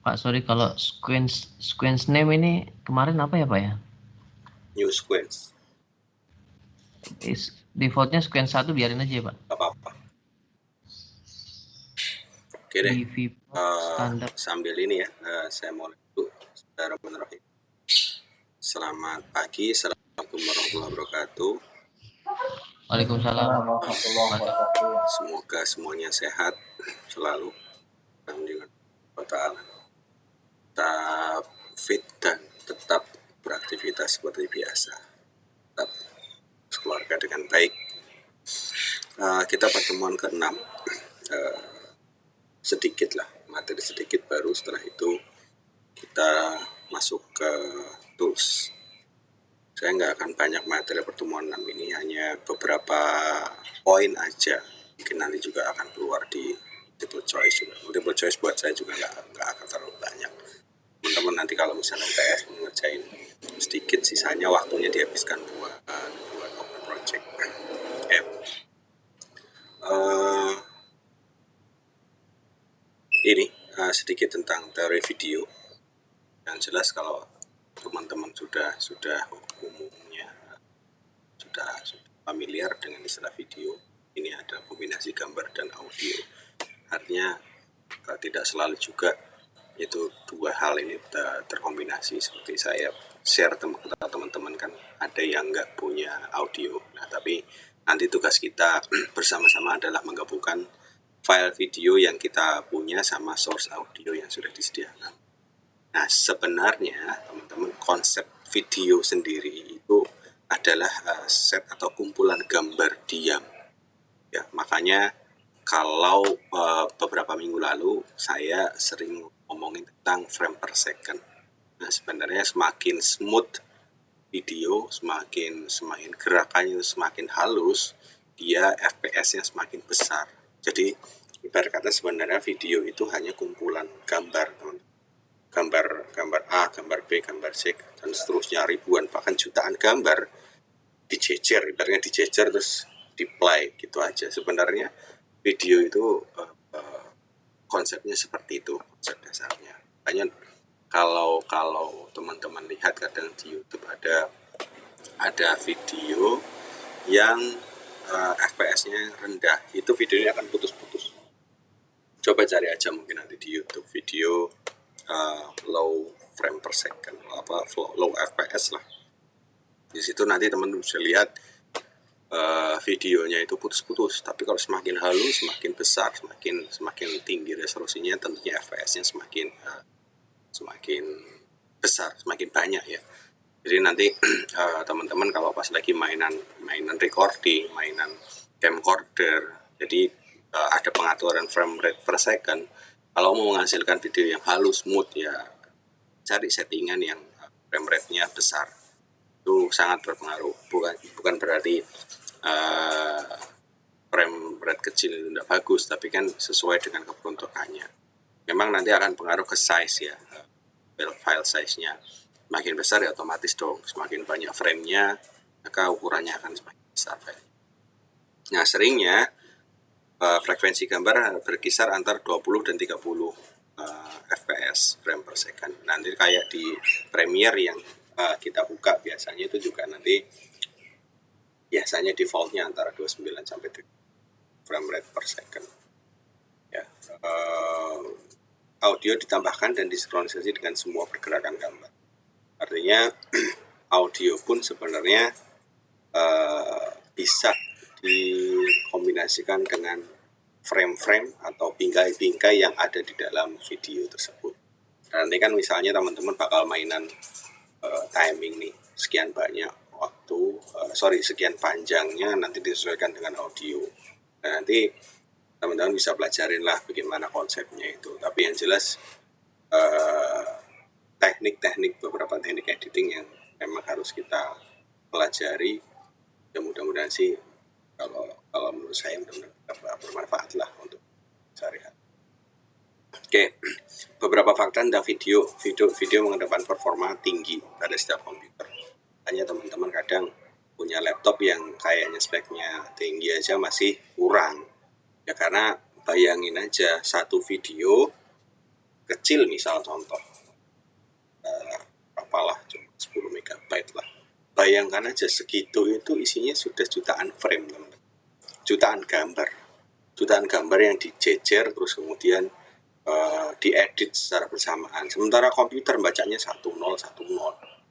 Pak, sorry kalau sequence name ini kemarin apa ya Pak ya? New sequence. Defaultnya sequence 1 biarin aja ya Pak. Gak apa-apa. Oke deh. Di Vpod standar. Sambil ini ya, saya mulai dulu. Bismillahirrahmanirrahim. Selamat pagi, assalamualaikum warahmatullahi wabarakatuh. Waalaikumsalam warahmatullahi wabarakatuh. Semoga semuanya sehat selalu. Alhamdulillah. Tetap fit dan tetap beraktivitas seperti biasa. Tetap keluarga dengan baik. Kita pertemuan ke-6. Sedikit lah, materi sedikit, baru setelah itu kita masuk ke tools. Saya nggak akan banyak materi pertemuan 6 ini, hanya beberapa poin aja. Mungkin nanti juga akan keluar di multiple choice juga. Multiple choice buat saya juga nggak akan terlalu banyak. Teman-teman nanti kalau misalnya UTS mengerjain sedikit, sisanya waktunya dihabiskan buat open project. Ini sedikit tentang teori video. Yang jelas kalau teman-teman sudah umumnya sudah familiar dengan istilah video, ini ada kombinasi gambar dan audio. Artinya tidak selalu juga itu dua hal ini terkombinasi. Seperti saya share teman-teman kan ada yang nggak punya audio. Nah, tapi nanti tugas kita bersama-sama adalah menggabungkan file video yang kita punya sama source audio yang sudah disediakan. Nah, sebenarnya teman-teman, konsep video sendiri itu adalah set atau kumpulan gambar diam. Ya, makanya kalau beberapa minggu lalu saya sering ngomongin tentang frame per second. Nah, sebenarnya semakin smooth video, semakin gerakannya semakin halus, dia FPS-nya semakin besar. Jadi ibarat kata sebenarnya video itu hanya kumpulan gambar, teman-teman. Gambar A, gambar B, gambar C, dan seterusnya, ribuan bahkan jutaan gambar dijejer, ibaratnya dijejer terus di play gitu aja. Sebenarnya video itu konsepnya seperti itu, konsep dasarnya. Hanya kalau teman-teman lihat kadang di YouTube ada video yang FPS-nya rendah, itu videonya akan putus-putus. Coba cari aja mungkin nanti di YouTube video low frame per second, low FPS lah. Di situ nanti teman-teman bisa lihat videonya itu putus-putus. Tapi kalau semakin halus, semakin besar, semakin tinggi resolusinya, tentunya FPS-nya semakin besar, semakin banyak ya. Jadi nanti teman-teman kalau pas lagi mainan recording, mainan camcorder, jadi ada pengaturan frame rate per second. Kalau mau menghasilkan video yang halus, smooth ya, cari settingan yang frame rate-nya besar. Itu sangat berpengaruh. Bukan berarti frame rate kecil itu tidak bagus, tapi kan sesuai dengan keperuntukannya. Memang nanti akan pengaruh ke size ya, file size-nya. Semakin besar ya otomatis dong, semakin banyak frame-nya, maka ukurannya akan semakin besar. Nah, seringnya frekuensi gambar berkisar antara 20 dan 30 FPS frame per second. Nanti kayak di Premiere yang kita buka biasanya itu juga nanti biasanya defaultnya antara 29 sampai 30 frame rate per second. Ya, audio ditambahkan dan disinkronisasi dengan semua pergerakan gambar. Artinya audio pun sebenarnya bisa dikombinasikan dengan frame-frame atau bingkai-bingkai yang ada di dalam video tersebut. Dan nanti kan misalnya teman-teman bakal mainan timing nih, sekian banyak waktu, sekian panjangnya nanti disesuaikan dengan audio. Nah, nanti teman-teman bisa pelajarin lah bagaimana konsepnya itu. Tapi yang jelas beberapa teknik editing yang memang harus kita pelajari. Ya mudah-mudahan sih kalau menurut saya benar-benar bermanfaat lah untuk sehari-hari. Oke, beberapa fakta tentang video mengedepankan performa tinggi pada setiap komputer. Hanya teman-teman kadang punya laptop yang kayaknya speknya tinggi aja masih kurang. Ya karena bayangin aja satu video kecil, misal contoh apalah cuma 10 megabyte lah. Bayangkan aja segitu itu isinya sudah jutaan frame, teman-teman. Jutaan gambar yang dijejer terus kemudian diedit secara bersamaan. Sementara komputer bacanya 1010.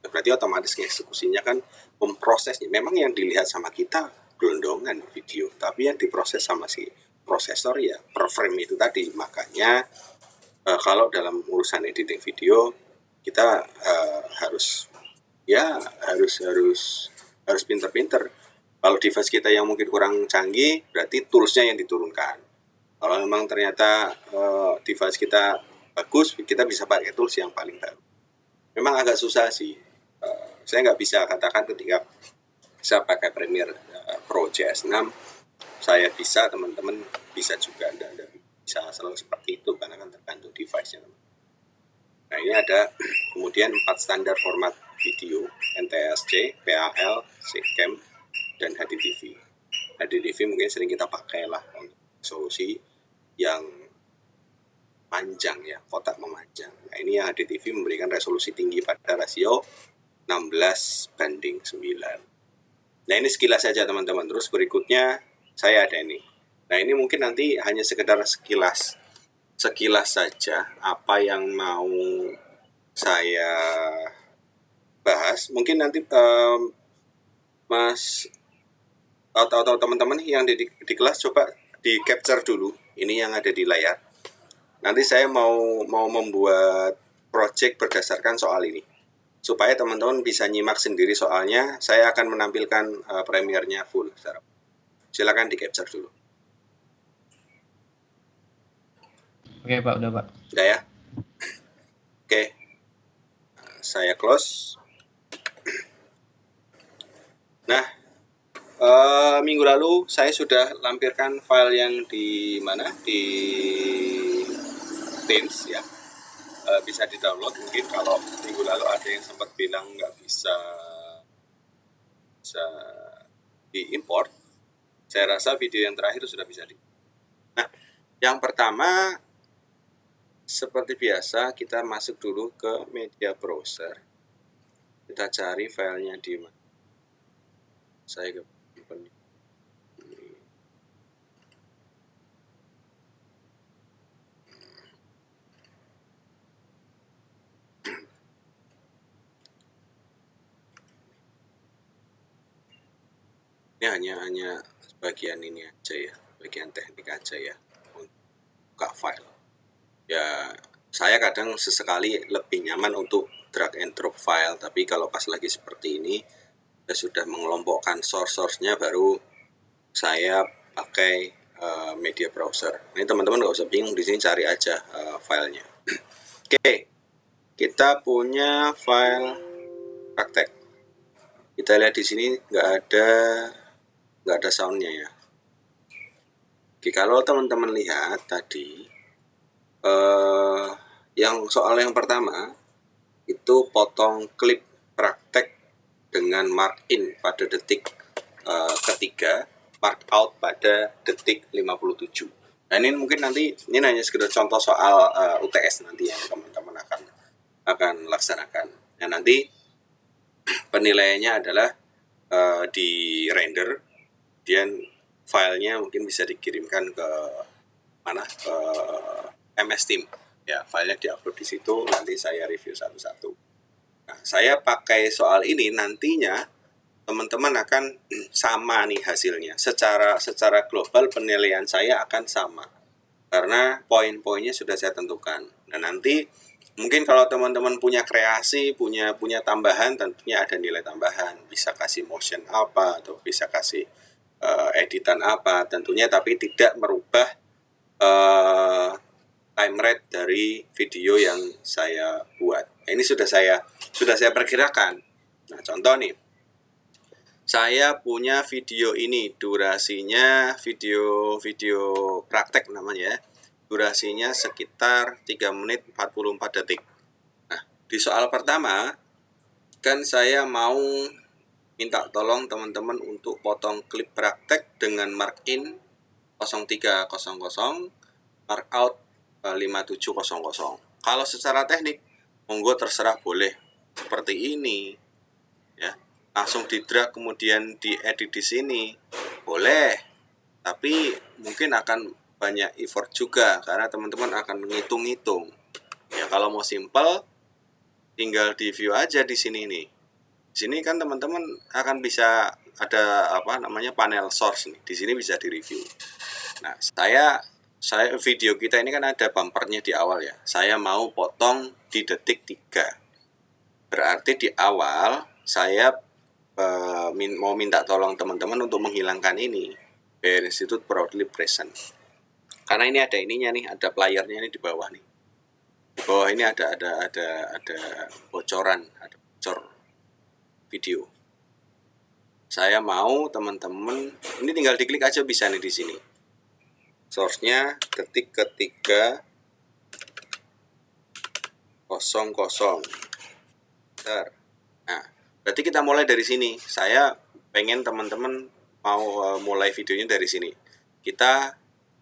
Berarti otomatis eksekusinya kan memprosesnya. Memang yang dilihat sama kita gelondongan video, tapi yang diproses sama si prosesor ya per frame itu tadi. Makanya kalau dalam urusan editing video kita harus pinter-pinter. Kalau device kita yang mungkin kurang canggih, berarti toolsnya yang diturunkan. Kalau memang ternyata device kita bagus, kita bisa pakai tools yang paling baru. Memang agak susah sih. Saya nggak bisa katakan ketika saya pakai Premiere Pro CS6, saya bisa, teman-teman bisa juga. Anda bisa selalu seperti itu, karena kan tergantung device-nya. Nah, ini ada kemudian 4 standar format video, NTSC, PAL, SIGCAM, dan HDTV. HDTV mungkin sering kita pakai lah untuk resolusi yang panjang ya, kotak memanjang. Nah, ini yang HDTV memberikan resolusi tinggi pada rasio 16:9. Nah, ini sekilas saja teman-teman. Terus berikutnya saya ada ini. Nah, ini mungkin nanti hanya sekedar sekilas saja apa yang mau saya bahas. Mungkin nanti Mas atau teman-teman yang di kelas coba di capture dulu ini yang ada di layar. Nanti saya mau membuat project berdasarkan soal ini supaya teman-teman bisa nyimak sendiri soalnya. Saya akan menampilkan Premiere-nya full. Silakan di capture dulu. Oke Pak, udah Pak. Udah ya? Oke. Saya close. Nah, minggu lalu saya sudah lampirkan file yang di mana? Di Teams ya. Bisa di-download. Mungkin kalau minggu lalu ada yang sempat bilang nggak bisa di-import, saya rasa video yang terakhir sudah bisa di. Nah, yang pertama seperti biasa kita masuk dulu ke media browser. Kita cari filenya di mana. Saya ke ini hanya bagian ini aja ya, bagian teknik aja ya, untuk buka file. Ya, saya kadang sesekali lebih nyaman untuk drag and drop file, tapi kalau pas lagi seperti ini, saya sudah mengelompokkan source-nya, baru saya pakai media browser. Ini teman-teman nggak usah bingung, di sini cari aja filenya. Oke, kita punya file praktek. Kita lihat di sini nggak ada soundnya ya. Oke, kalau teman-teman lihat tadi, yang soal yang pertama itu potong klip praktek dengan mark in pada detik ketiga, mark out pada detik 57. Nah, ini mungkin nanti ini hanya sekedar contoh soal UTS nanti yang teman-teman akan laksanakan. Nah, nanti penilaiannya adalah di render, kemudian filenya mungkin bisa dikirimkan ke mana, ke MS Team ya, filenya diupload di situ, nanti saya review satu-satu. Nah, saya pakai soal ini nantinya teman-teman akan sama nih hasilnya, secara global penilaian saya akan sama karena poin-poinnya sudah saya tentukan. Nah, nanti mungkin kalau teman-teman punya kreasi, punya tambahan, tentunya ada nilai tambahan, bisa kasih motion apa atau bisa kasih editan apa tentunya, tapi tidak merubah time rate dari video yang saya buat. Nah, ini sudah saya perkirakan. Nah, contoh nih, saya punya video ini, durasinya video praktek namanya, durasinya sekitar 3 menit 44 detik. Nah, di soal pertama kan saya mau minta tolong teman-teman untuk potong klip praktek dengan mark in 0300, mark out 5700. Kalau secara teknik, monggo terserah, boleh seperti ini, ya. Langsung di drag kemudian diedit di sini, boleh. Tapi mungkin akan banyak effort juga karena teman-teman akan menghitung-hitung. Ya kalau mau simple, tinggal di view aja di sini nih. Di sini kan teman-teman akan bisa ada panel source nih. Di sini bisa di-review. Nah, saya video kita ini kan ada bumpernya di awal ya. Saya mau potong di detik 3. Berarti di awal saya mau minta tolong teman-teman untuk menghilangkan ini. Bear Institute proudly present. Karena ini ada ininya nih, ada playernya ini di bawah nih. Di bawah ini ada bocoran, ada bocor video. Saya mau teman-teman, ini tinggal diklik aja bisa nih di sini. Source-nya detik ketiga 00. Bentar. Nah, berarti kita mulai dari sini. Saya pengen teman-teman mau mulai videonya dari sini. Kita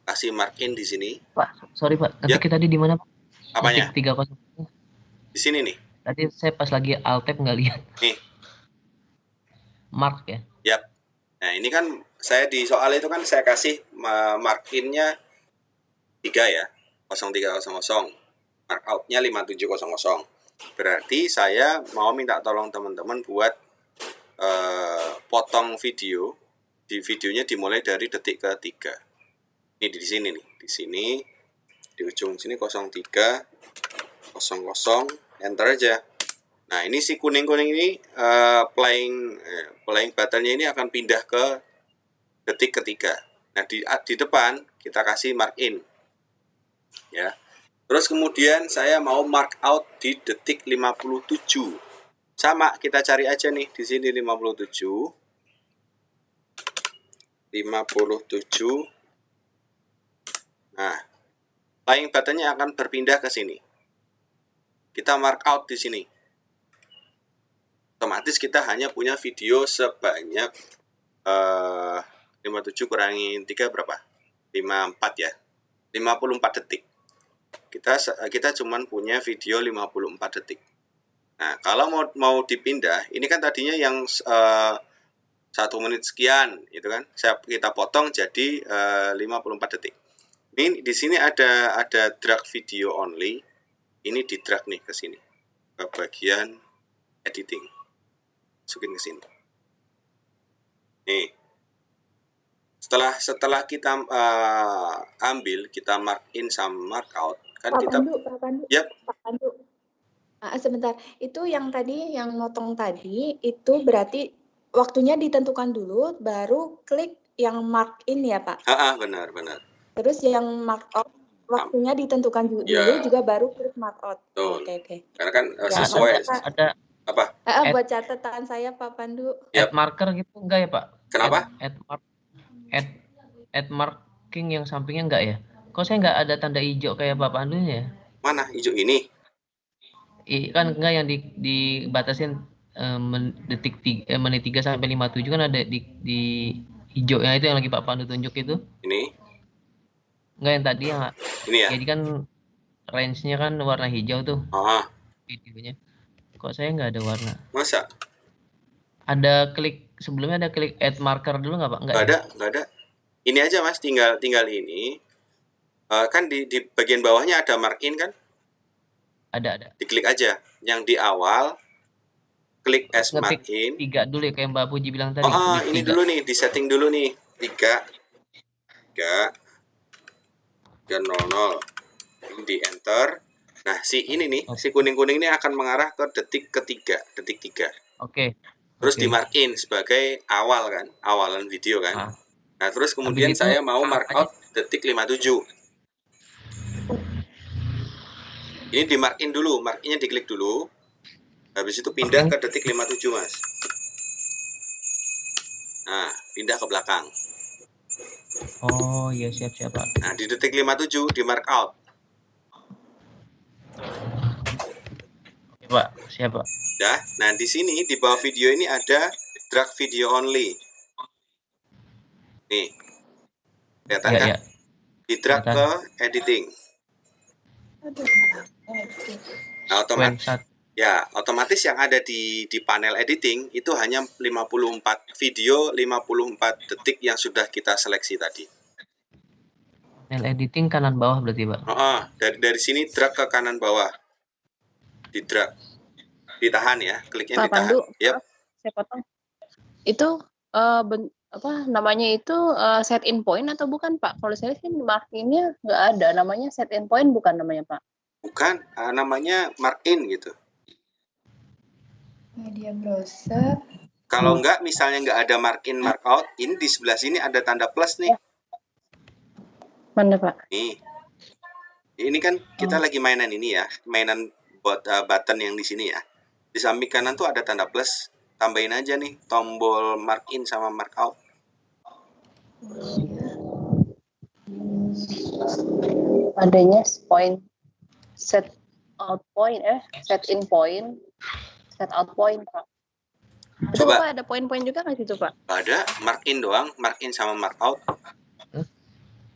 kasih mark in di sini. Pak, sorry Pak, Ya. ketik tadi di mana Pak? Apanya? Detik 30. Di sini nih. Tadi saya pas lagi alt tab nggak lihat. Nih. Mark ya? Yap. Nah, ini kan saya di soal itu kan saya kasih mark in-nya 3 ya. 0300. Mark out-nya 5700. Berarti saya mau minta tolong teman-teman buat potong video. Di videonya dimulai dari detik ke-3. Ini di sini nih. Di sini di ujung sini 0300, enter aja. Nah, ini si kuning-kuning ini playing button-nya ini akan pindah ke detik ketiga. Nah, di depan kita kasih mark in. Ya. Terus kemudian saya mau mark out di detik 57. Sama, kita cari aja nih di sini 57. 57. Nah, playing button-nya akan berpindah ke sini. Kita mark out di sini. Otomatis kita hanya punya video sebanyak 57 kurangin 3 berapa? 54 ya. 54 detik. Kita cuman punya video 54 detik. Nah, kalau mau dipindah, ini kan tadinya yang 1 menit sekian, itu kan. Kita potong jadi 54 detik. Ini di sini ada drag video only. Ini di drag nih ke sini. Ke bagian editing. Masukin ke sini. Nih. Setelah kita ambil, kita mark in sama mark out, kan Pak kita Pandu. Yap. Pak Pandu. Sebentar, itu yang tadi yang motong tadi itu berarti waktunya ditentukan dulu baru klik yang mark in ya, Pak? Benar. Terus yang mark out waktunya ditentukan dulu Ya. juga baru klik mark out. Oke. Oke. Karena kan Ya, sesuai ada apa? buat catatan saya Pak Pandu. Add marker gitu enggak ya, Pak? Kenapa? Add marking yang sampingnya enggak ya? Kok saya enggak ada tanda hijau kayak Pak Pandu ya? Mana hijau ini? Kan enggak yang dibatasin menit 3 sampai 57 kan ada di hijau yang itu yang lagi Pak Pandu tunjuk itu. Ini? Enggak, yang tadi yang ini ya? Jadi kan range-nya kan warna hijau tuh. Videonya. Kok saya nggak ada warna? Masa? Ada klik sebelumnya ada klik add marker dulu nggak Pak? Nggak ada. Ini aja Mas, tinggal ini. Kan di bagian bawahnya ada mark in kan? Ada. Diklik aja. Yang di awal klik as mark in. 3 dulu ya kayak Mbak Puji bilang tadi. Ini 3. Dulu nih, di setting dulu nih. 300. Di enter. Nah, si ini nih, si kuning-kuning ini akan mengarah ke detik ketiga, detik 3. Oke. Terus di mark in sebagai awal kan, awalan video kan. Nah, terus kemudian saya mau mark out detik 57. Ini di mark in dulu, mark in-nya diklik dulu. Habis itu pindah ke detik 57, Mas. Nah, pindah ke belakang. Oh, iya siap Pak. Nah, di detik 57 di mark out. Oke, Pak, siap Pak. Dah, nah di sini di bawah video ini ada drag video only. Nih. Kelihatan kan? Di drag ke editing. Nah, Sequence satu. otomatis yang ada di panel editing itu hanya 54 video, 54 detik yang sudah kita seleksi tadi. Panel editing kanan bawah berarti, Pak. Dari sini drag ke kanan bawah. Di drag. Ditahan ya, kliknya Pak ditahan. Pandu, Yep. maaf, saya potong. Itu namanya itu set in point atau bukan, Pak? Kalau saya sih markingnya nggak ada, namanya set in point bukan namanya, Pak? Bukan, namanya mark in gitu. Media browser. Kalau enggak, misalnya enggak ada mark in, mark out, ini di sebelah sini ada tanda plus nih. Mana, Pak? Nih. Ini kan kita lagi mainan ini ya, mainan buat button yang di sini ya. Di samping kanan tuh ada tanda plus, tambahin aja nih tombol mark in sama mark out. Adanya point, set out point, set in point, set out point, Pak. Itu Coba. Bapak ada poin-poin juga nggak situ, Pak? Ada mark in doang, mark in sama mark out.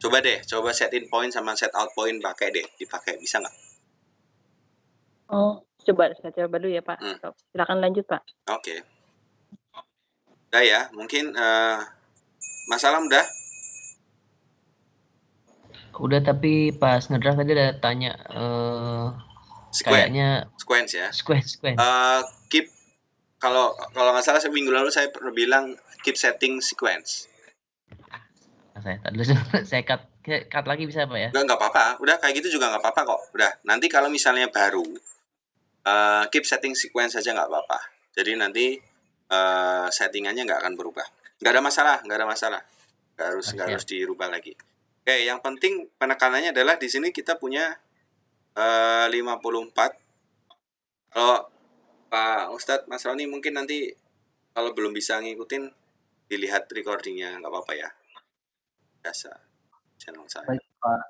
Coba deh, coba set in point sama set out point dipakai, bisa nggak? Oh, coba saya coba dulu ya, Pak. Silakan lanjut, Pak. Oke. Udah ya, mungkin masalah udah? Udah, tapi pas ngedraft tadi ada tanya kayaknya Sequence ya. sequence. Keep kalau nggak salah minggu lalu saya pernah bilang keep setting sequence. Saya cut lagi bisa, Pak ya? Nggak apa-apa. Udah kayak gitu juga nggak apa-apa kok. Udah. Nanti kalau misalnya baru keep setting sequence saja nggak apa-apa. Jadi nanti settingannya nggak akan berubah. Nggak ada masalah. Nggak harus dirubah lagi. Oke, yang penting penekanannya adalah di sini kita punya 54. Kalau Pak Ustadz, Mas Roni mungkin nanti kalau belum bisa ngikutin dilihat recordingnya, nggak apa-apa ya. Biasa channel saya. Baik, Pak.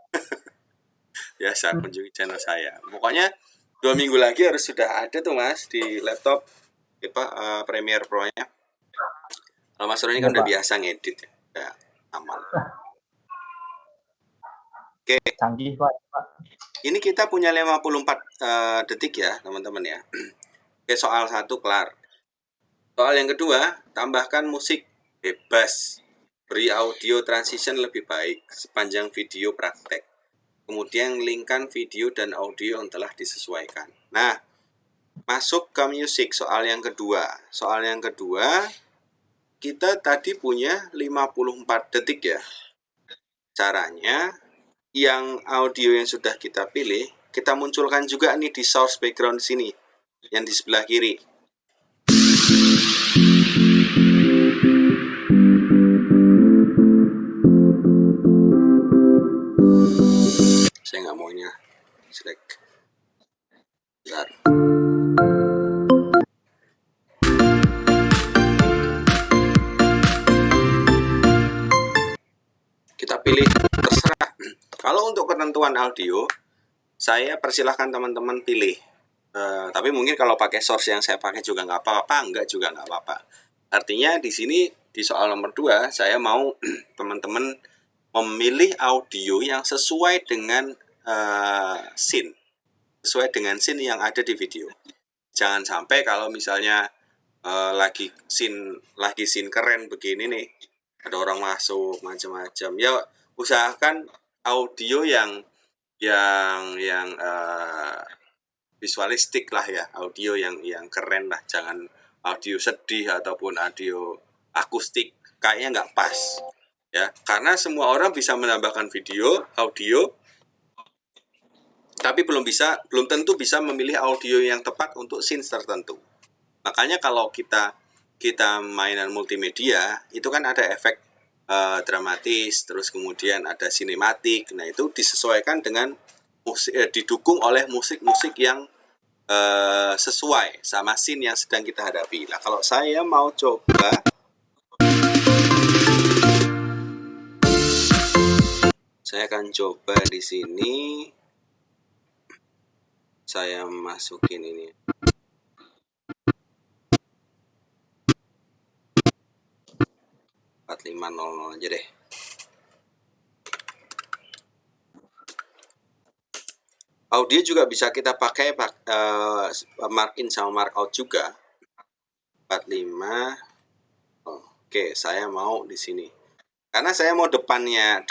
Biasa kunjungi channel saya. Pokoknya 2 minggu lagi harus sudah ada tuh Mas di laptop Premiere Pro-nya. Kalau Mas Roni kan udah biasa ngedit ya. Udah aman. Oke. Canggih, Pak. Ini kita punya 54 detik ya, teman-teman ya. Oke, soal 1 kelar. Soal yang kedua, tambahkan musik bebas. Beri audio transition lebih baik sepanjang video praktek. Kemudian linkkan video dan audio yang telah disesuaikan. Nah, masuk ke music soal yang kedua. Soal yang kedua, kita tadi punya 54 detik ya. Caranya, yang audio yang sudah kita pilih, kita munculkan juga nih di source background sini, yang di sebelah kiri. Saya nggak maunya select. Bentar. Kita pilih terserah. Kalau untuk ketentuan audio, saya persilahkan teman-teman pilih. Tapi mungkin kalau pakai source yang saya pakai juga nggak apa-apa, enggak juga nggak apa-apa. Artinya di sini di soal nomor 2 saya mau teman-teman memilih audio yang sesuai dengan scene, sesuai dengan scene yang ada di video. Jangan sampai kalau misalnya lagi scene keren begini nih, ada orang masuk macam-macam. Ya usahakan audio yang visualistik lah ya, audio yang keren lah, jangan audio sedih ataupun audio akustik, kayaknya nggak pas ya, karena semua orang bisa menambahkan video, audio, tapi belum tentu bisa memilih audio yang tepat untuk scene tertentu. Makanya kalau kita mainan multimedia itu kan ada efek dramatis, terus kemudian ada sinematik. Nah itu disesuaikan dengan musik, didukung oleh musik-musik yang sesuai sama scene yang sedang kita hadapi. Nah kalau saya mau coba, saya akan coba di sini. Saya masukin ini. Empat 500 aja deh. Audio juga bisa kita pakai mark in sama mark out juga. 45. Oke, saya mau di sini. Karena saya mau depannya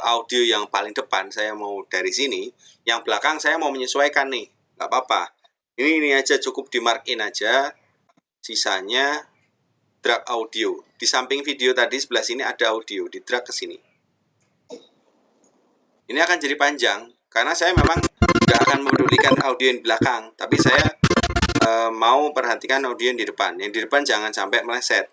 audio yang paling depan, saya mau dari sini. Yang belakang saya mau menyesuaikan nih, nggak apa-apa. Ini aja cukup di mark in aja. Sisanya drag audio. Di samping video tadi sebelah sini ada audio, di drag ke sini. Ini akan jadi panjang karena saya memang nggak akan memedulikan audio yang di belakang, tapi saya mau perhatikan audio yang di depan. Yang di depan jangan sampai meleset.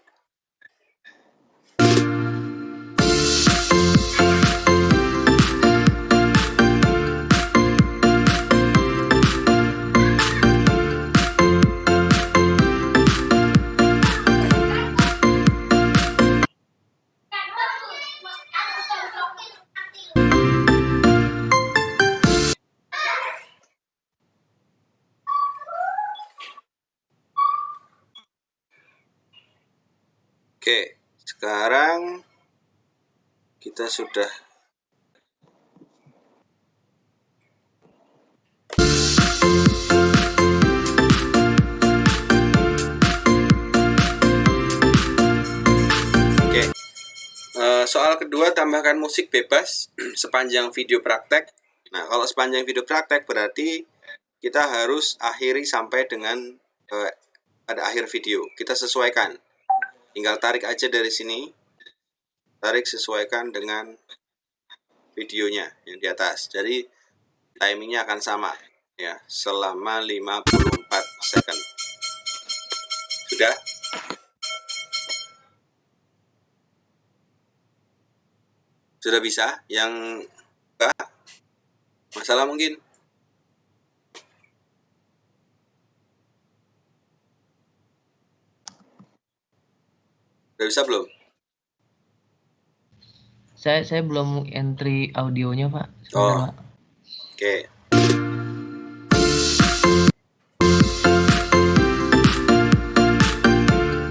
Oke, sekarang kita sudah soal kedua, tambahkan musik bebas sepanjang video praktek. Nah, kalau sepanjang video praktek berarti kita harus akhiri sampai dengan pada akhir video. Kita sesuaikan. Tinggal tarik aja dari sini. Tarik sesuaikan dengan videonya yang di atas. Jadi timingnya akan sama ya, selama 54 second. Sudah? Sudah bisa? Yang enggak? Masalah mungkin? Sudah bisa belum? Saya belum entry audionya, Pak. Oh. Sebentar, Pak. Oke.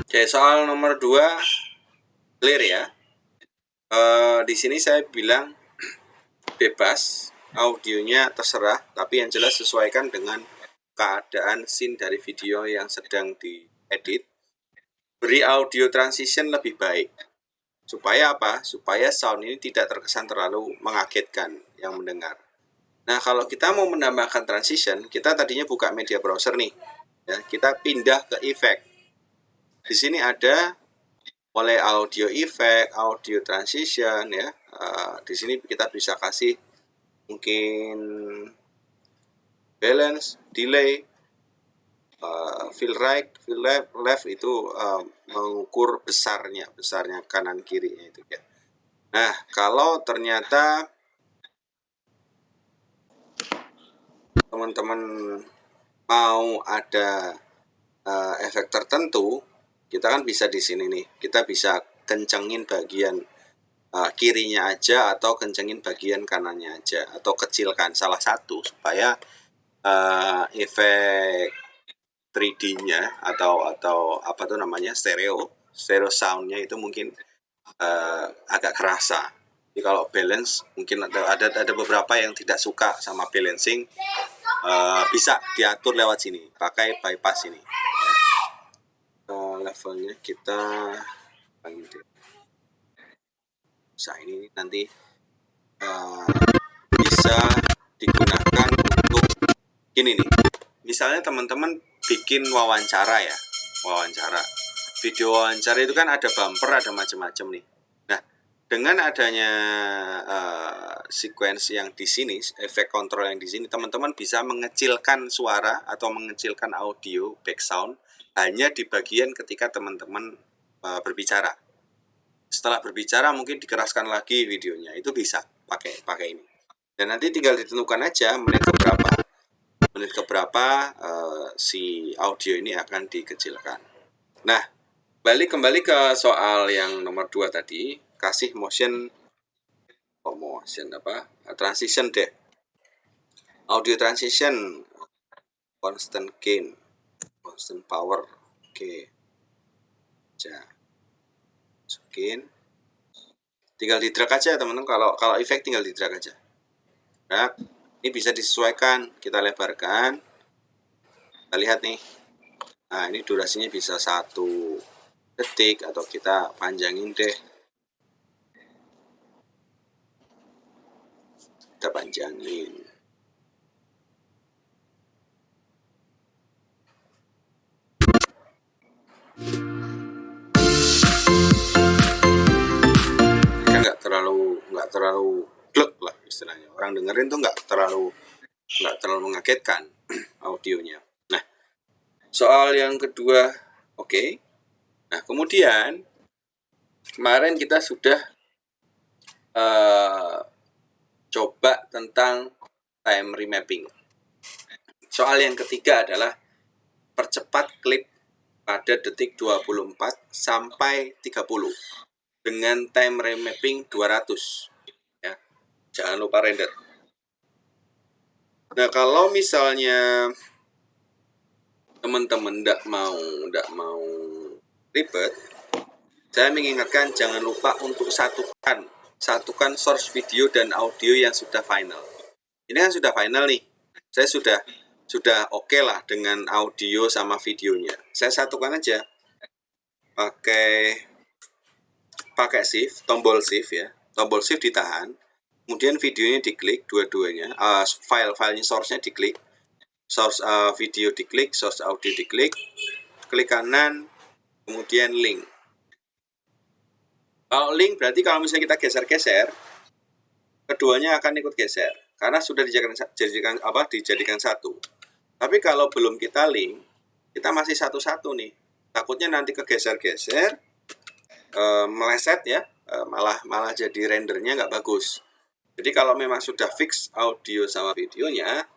Oke, soal nomor 2 clear ya. Di sini saya bilang bebas, audionya terserah, tapi yang jelas sesuaikan dengan keadaan scene dari video yang sedang diedit. Beri audio transition lebih baik. Supaya apa? Supaya sound ini tidak terkesan terlalu mengagetkan yang mendengar. Nah, kalau kita mau menambahkan transition, kita tadinya buka media browser nih. Ya, kita pindah ke effect. Di sini ada mulai audio effect, audio transition ya. Di sini kita bisa kasih mungkin balance, delay, feel right, feel left itu mengukur besarnya kanan kirinya itu ya. Nah, kalau ternyata teman-teman mau ada efek tertentu, kita kan bisa di sini nih. Kita bisa kencengin bagian kirinya aja atau kencengin bagian kanannya aja atau kecilkan salah satu supaya efek 3D-nya atau apa tuh namanya stereo sound-nya itu mungkin agak kerasa. Jadi kalau balance mungkin ada beberapa yang tidak suka sama balancing, bisa diatur lewat sini, pakai bypass ini. Levelnya kita ini nanti bisa digunakan untuk gini nih. Misalnya teman-teman bikin wawancara ya, video wawancara itu kan ada bumper, ada macam-macam nih. Nah, dengan adanya sequence yang di sini, efek kontrol yang di sini, teman-teman bisa mengecilkan suara atau mengecilkan audio background hanya di bagian ketika teman-teman berbicara. Setelah berbicara mungkin dikeraskan lagi videonya, itu bisa pakai ini. Dan nanti tinggal ditentukan aja menit keberapa si audio ini akan dikecilkan. Nah, kembali ke soal yang nomor 2 tadi, kasih transition deh. Audio transition, constant gain, constant power. Oke. Masukin. Tinggal di drag aja teman-teman, kalau efek tinggal di drag aja. Nah, ini bisa disesuaikan, kita lebarkan. Kita lihat nih. Nah, ini durasinya bisa 1 detik atau kita panjangin deh. Kita panjangin. Kan nggak terlalu glek lah istilahnya. Orang dengerin tuh nggak terlalu mengagetkan audionya. Nah, soal yang kedua, oke. Nah, kemudian kemarin kita sudah coba tentang time remapping. Soal yang ketiga adalah percepat klip pada detik 24 sampai 30 dengan time remapping 200. Ya, jangan lupa render. Nah, kalau misalnya teman-teman tidak mau ribet, saya mengingatkan jangan lupa untuk satukan source video dan audio yang sudah final. Ini kan sudah final nih. Saya sudah oke lah dengan audio sama videonya. Saya satukan aja. Pakai shift, tombol shift ya. Tombol shift ditahan. Kemudian videonya diklik dua-duanya. File-filenya source-nya diklik. Source video diklik, source audio diklik. Klik kanan, kemudian link. Kalau link berarti kalau misalnya kita geser-geser, keduanya akan ikut geser karena sudah dijadikan satu. Tapi kalau belum kita link, kita masih satu-satu nih. Takutnya nanti kegeser-geser, meleset ya, malah jadi rendernya nggak bagus. Jadi kalau memang sudah fix audio sama videonya,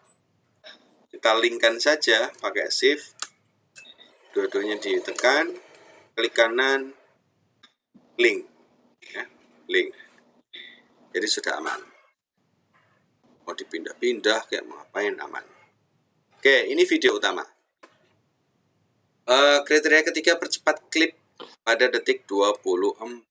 kita linkkan saja pakai shift, dua-duanya ditekan, klik kanan, link. Ya, link. Jadi sudah aman. Mau dipindah-pindah kayak mau ngapain aman. Oke, ini video utama. Kriteria ketiga, percepat klip pada detik 24.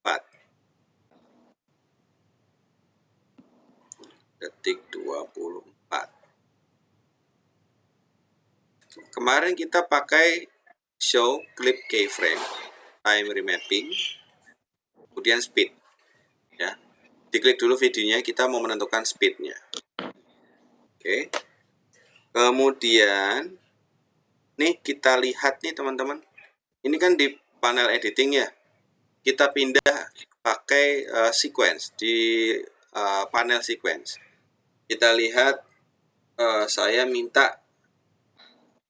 Detik 24. Kemarin kita pakai show clip keyframe, time remapping, kemudian speed. Ya, diklik dulu videonya, kita mau menentukan speednya. Oke. Kemudian nih kita lihat nih teman-teman. Ini kan di panel editing ya. Kita pindah pakai sequence di panel sequence. Kita lihat saya minta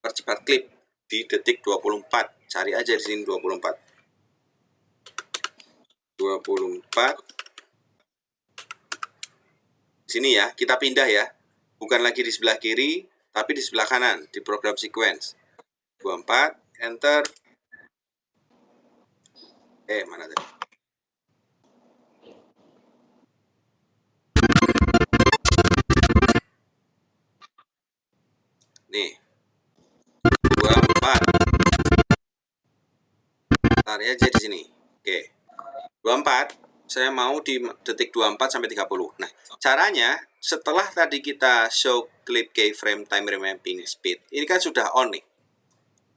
percepat klip di detik 24. Cari aja di sini 24. 24. Sini ya, kita pindah ya. Bukan lagi di sebelah kiri, tapi di sebelah kanan di program sequence. 24, enter. Mana tadi? Nih. 24. Tarik aja di sini. Oke. 24. Saya mau di detik 24 sampai 30. Nah, caranya setelah tadi kita show clip keyframe time remapping speed, ini kan sudah on nih.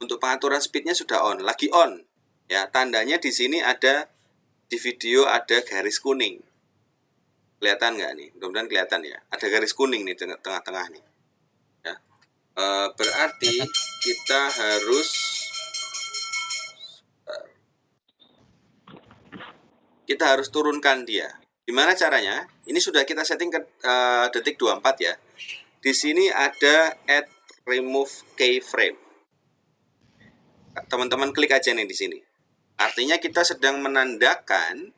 Untuk pengaturan speednya sudah on, lagi on. Ya, tandanya di sini ada, di video ada garis kuning. Kelihatan nggak nih? Mudah-mudahan kelihatan ya. Ada garis kuning nih di tengah-tengah nih. Ya. Berarti kita harus turunkan dia. Gimana caranya? Ini sudah kita setting ke detik 24 ya. Di sini ada add remove keyframe. Teman-teman klik aja nih di sini. Artinya kita sedang menandakan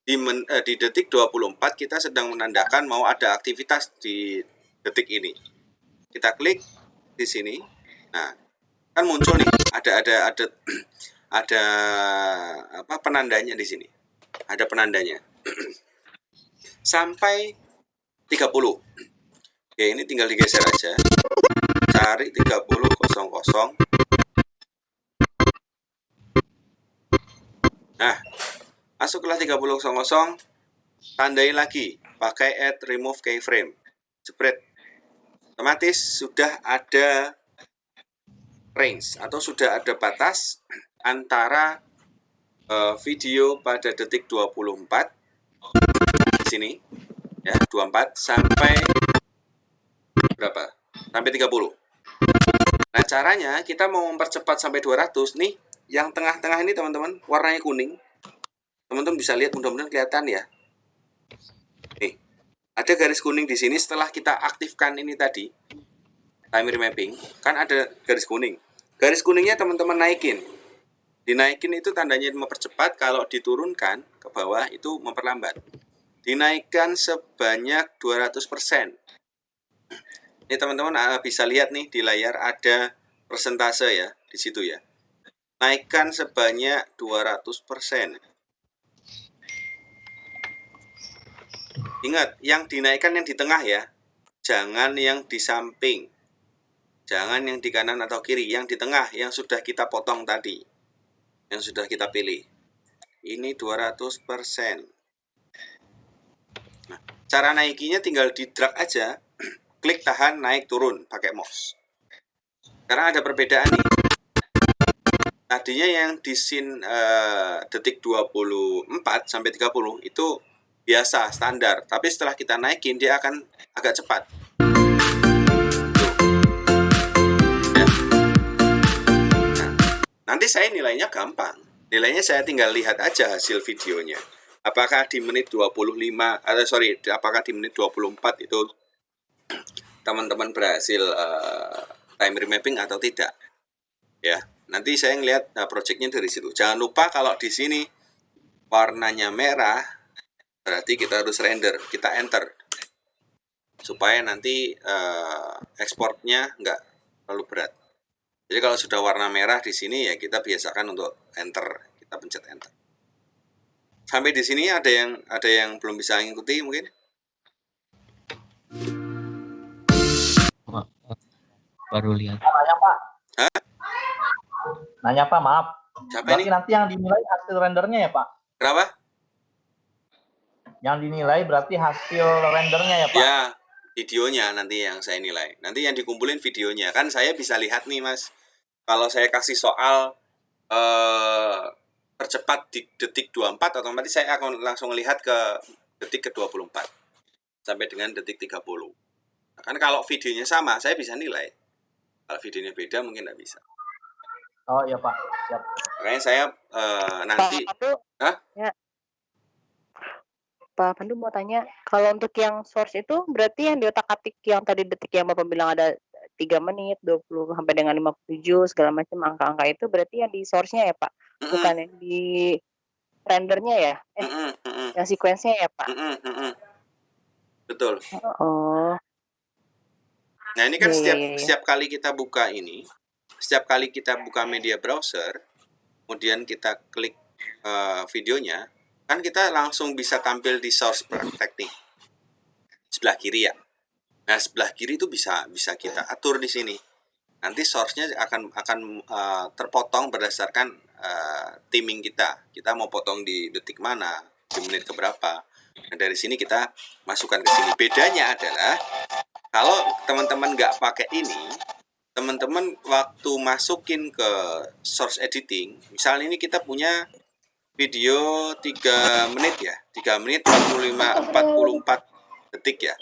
di detik 24 kita sedang menandakan mau ada aktivitas di detik ini. Kita klik di sini. Nah, kan muncul nih ada apa penandanya di sini. Ada penandanya. Sampai 30. Oke, ini tinggal digeser aja. Cari 30.00. Nah, masuklah 30.00, tandai lagi pakai add remove keyframe. jebret, otomatis sudah ada range atau sudah ada batas antara video pada detik 24 di sini ya, 24 sampai berapa? Sampai 30. Nah, caranya kita mau mempercepat sampai 200 nih, yang tengah-tengah ini teman-teman, warnanya kuning. Teman-teman bisa lihat, mudah-mudahan kelihatan ya. Nih, ada garis kuning di sini setelah kita aktifkan ini tadi, time remapping, kan ada garis kuning. Garis kuningnya teman-teman naikin. Dinaikin itu tandanya mempercepat, kalau diturunkan ke bawah itu memperlambat. Dinaikkan sebanyak 200%. Ini teman-teman bisa lihat nih di layar ada persentase ya di situ ya. Naikkan sebanyak 200%. Ingat, yang dinaikkan yang di tengah ya. Jangan yang di samping. Jangan yang di kanan atau kiri, yang di tengah yang sudah kita potong tadi. Yang sudah kita pilih. Ini 200%. Nah, cara naikinya tinggal di drag aja. Klik tahan, naik, turun pakai mouse. Karena ada perbedaan nih. Tadinya yang di scene detik 24 sampai 30 itu biasa, standar. Tapi setelah kita naikin, dia akan agak cepat. Ya. Nah, nanti saya nilainya gampang. Nilainya saya tinggal lihat aja hasil videonya. Apakah di menit 25, apakah di menit 24 itu teman-teman berhasil time remapping atau tidak. Ya, nanti saya ngelihat projectnya dari situ. Jangan lupa kalau di sini warnanya merah, berarti kita harus render, kita enter, supaya nanti ekspornya nggak terlalu berat. Jadi kalau sudah warna merah di sini ya kita biasakan untuk enter, kita pencet enter. Sampai di sini ada yang belum bisa ngikuti mungkin? Baru lihat. Nanya Pak. Hah? Nanya Pak, maaf. Siapa Berarti ini? nanti yang dinilai hasil rendernya ya Pak? Kenapa? Yang dinilai berarti hasil rendernya ya Pak? Ya, videonya nanti yang saya nilai. Nanti yang dikumpulin videonya. Kan saya bisa lihat nih Mas, kalau saya kasih soal tercepat di detik 24, otomatis saya akan langsung lihat ke detik ke-24 sampai dengan detik 30. Nah, kan kalau videonya sama, saya bisa nilai. Kalau videonya beda mungkin nggak bisa. Oh iya Pak, siap. Makanya saya nanti Pak Pandu, Hah? ya. Pak Pandu mau tanya, kalau untuk yang source itu berarti yang di otak-atik yang tadi detik yang Bapak bilang ada 3 menit, 20 sampai dengan 57 segala macam angka-angka itu berarti yang di source-nya ya Pak? Bukan yang di rendernya ya? Yang sequence-nya ya Pak? Betul. Oh. Nah, ini kan Iya. setiap kali kita buka ini, setiap kali kita buka media browser, kemudian kita klik videonya, kan kita langsung bisa tampil di source praktek nih. Sebelah kiri ya. Nah, sebelah kiri itu bisa kita atur di sini. Nanti source-nya akan terpotong berdasarkan timing kita. Kita mau potong di detik mana, di menit keberapa. Nah, dari sini kita masukkan ke sini. Bedanya adalah kalau teman-teman nggak pakai ini, teman-teman waktu masukin ke source editing, misalnya ini kita punya video 3 menit ya, 3 menit 44 detik ya.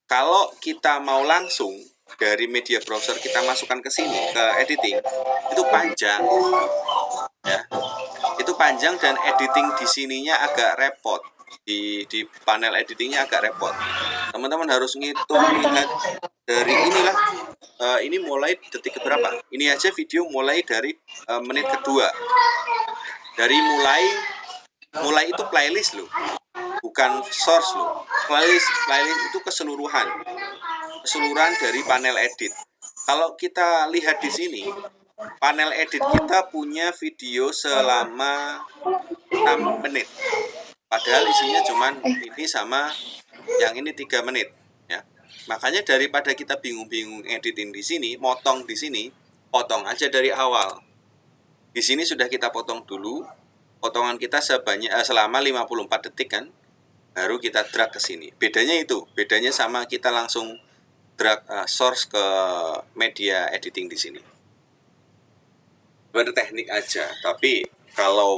Kalau kita mau langsung dari media browser kita masukkan ke sini, ke editing, itu panjang. Ya. Itu panjang dan editing di sininya agak repot. Di panel editingnya agak repot. Teman-teman harus ngitung, lihat dari inilah. Ini mulai detik keberapa? Ini aja video mulai dari menit kedua. Dari mulai itu playlist loh, bukan source loh. Playlist itu keseluruhan dari panel edit. Kalau kita lihat di sini, panel edit kita punya video selama 6 menit. Padahal isinya cuman ini sama yang ini 3 menit ya. Makanya daripada kita bingung-bingung editing di sini, motong di sini, potong aja dari awal. Di sini sudah kita potong dulu. Potongan kita selama 54 detik kan. baru kita drag ke sini. Bedanya itu, bedanya sama kita langsung drag source ke media editing di sini. Berteknik aja, tapi kalau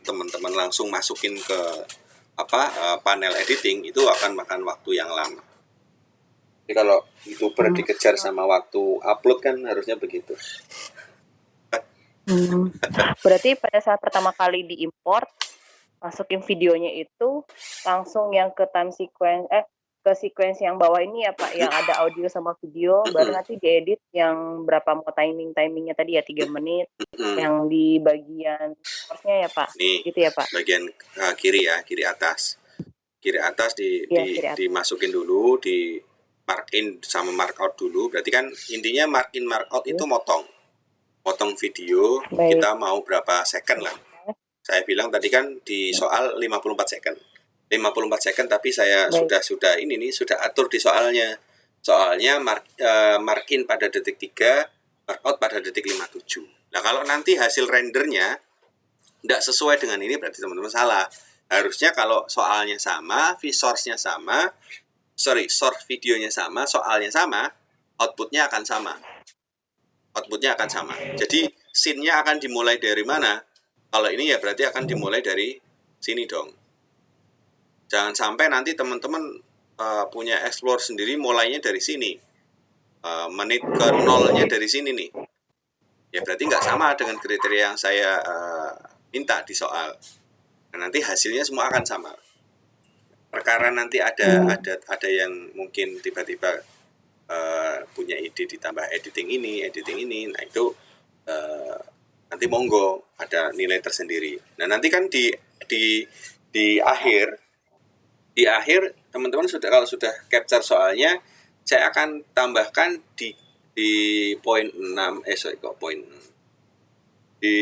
teman-teman langsung masukin ke panel editing itu akan makan waktu yang lama. Jadi kalau YouTuber dikejar sama waktu upload kan harusnya begitu. Berarti pada saat pertama kali diimport, masukin videonya itu langsung yang ke time sequence ke sequence yang bawah ini ya Pak, yang ada audio sama video, baru nanti diedit yang berapa mau timingnya tadi ya 3 menit, yang di bagian source-nya ya Pak, Nih, gitu ya Pak? bagian kiri ya, kiri atas kiri atas dimasukin dulu, di mark in sama mark out dulu. Berarti kan intinya mark in mark out itu motong video. Kita mau berapa second lah. Saya bilang tadi kan di soal 54 second. 54 second, tapi saya sudah ini nih, sudah atur di soalnya. Soalnya mark in pada detik 3, mark out pada detik 57. Nah, kalau nanti hasil rendernya tidak sesuai dengan ini, berarti teman-teman salah. Harusnya kalau soalnya sama, source-nya sama, source videonya sama, soalnya sama, outputnya akan sama. Jadi scene-nya akan dimulai dari mana? Kalau ini ya berarti akan dimulai dari sini dong. Jangan sampai nanti teman-teman punya explore sendiri mulainya dari sini. Menit ke nolnya dari sini nih. Ya berarti nggak sama dengan kriteria yang saya minta di soal. Nah, nanti hasilnya semua akan sama. Perkara nanti ada yang mungkin tiba-tiba punya ide ditambah editing ini, nah itu nanti monggo ada nilai tersendiri. Nah nanti kan di akhir teman-teman kalau sudah capture soalnya, saya akan tambahkan di poin 6 di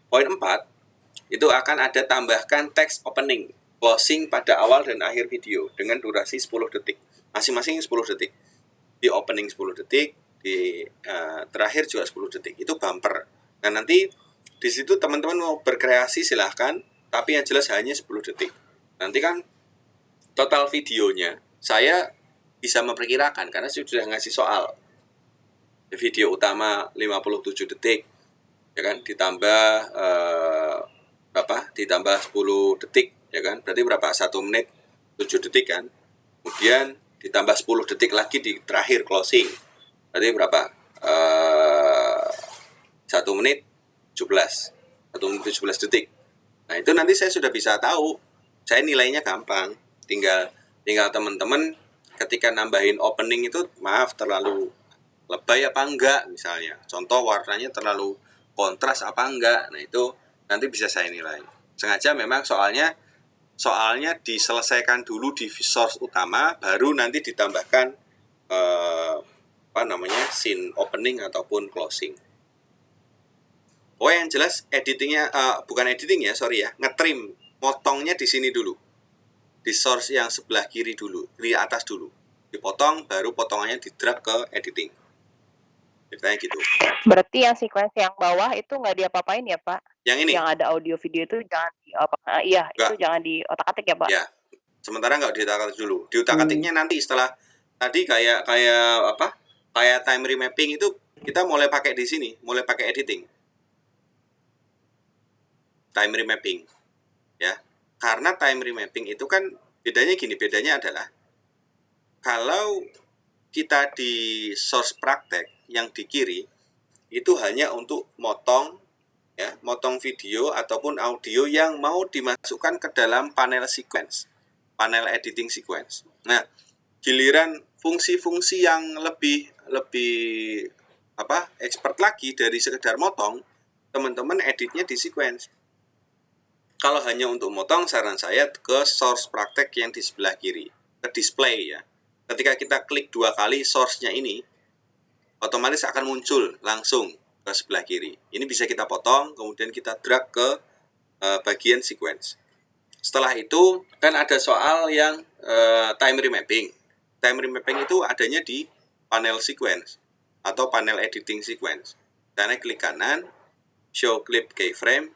poin 4 itu akan ada tambahkan teks opening, closing pada awal dan akhir video dengan durasi 10 detik. Masing-masing 10 detik. Di opening 10 detik, di terakhir juga 10 detik. Itu bumper. Nah, nanti di situ teman-teman mau berkreasi silahkan, tapi yang jelas hanya 10 detik. Nanti kan total videonya saya bisa memperkirakan karena sudah ngasih soal. Video utama 57 detik. Ya kan, ditambah ditambah 10 detik, ya kan? Berarti berapa? 1 menit 7 detik kan? Kemudian ditambah 10 detik lagi di terakhir closing. Berarti berapa? 1 menit 17. 1 menit 17 detik. Nah, itu nanti saya sudah bisa tahu. Saya nilainya gampang. Tinggal teman-teman ketika nambahin opening itu, maaf terlalu lebay apa enggak misalnya. Contoh warnanya terlalu kontras apa enggak. Nah, itu nanti bisa saya nilai. Sengaja memang soalnya diselesaikan dulu di source utama, baru nanti ditambahkan scene opening ataupun closing. Oh, yang jelas editingnya bukan editing ya, sorry ya, ngetrim, motongnya di sini dulu, di source yang sebelah kiri dulu, kiri atas dulu, dipotong, baru potongannya di drag ke editing. Ceritanya gitu. Berarti yang sequence yang bawah itu nggak diapa-apain ya Pak? Yang ini? Yang ada audio video itu jangan itu jangan di otak-atik ya Pak? Ya, sementara nggak diutak-atik dulu. Diutak-atiknya nanti setelah tadi kayak time remapping itu kita mulai pakai di sini, mulai pakai editing. Time remapping. Ya. Karena time remapping itu kan bedanya adalah kalau kita di source praktek yang di kiri itu hanya untuk motong video ataupun audio yang mau dimasukkan ke dalam panel sequence, panel editing sequence. Nah, giliran fungsi-fungsi yang lebih expert lagi dari sekedar motong, teman-teman editnya di sequence. Kalau hanya untuk motong, saran saya ke source praktek yang di sebelah kiri, ke display ya. Ketika kita klik 2 kali source-nya ini, otomatis akan muncul langsung ke sebelah kiri. Ini bisa kita potong, kemudian kita drag ke bagian sequence. Setelah itu, kan ada soal yang time remapping. Time remapping itu adanya di panel sequence atau panel editing sequence. Karena klik kanan, show clip keyframe,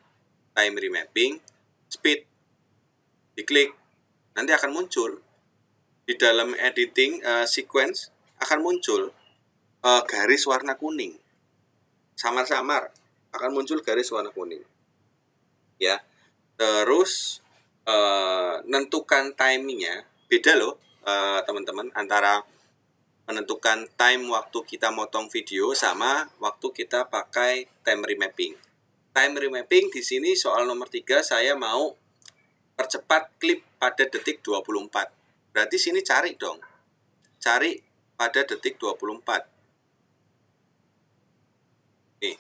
time remapping, speed. diklik, nanti akan muncul di dalam editing sequence akan muncul garis warna kuning, samar-samar akan muncul garis warna kuning, ya. Terus menentukan timingnya beda loh teman-teman, antara menentukan time waktu kita motong video sama waktu kita pakai time remapping. Time remapping di sini soal nomor 3 saya mau percepat klip pada detik 24. Berarti sini cari dong. Cari pada detik 24. Nih.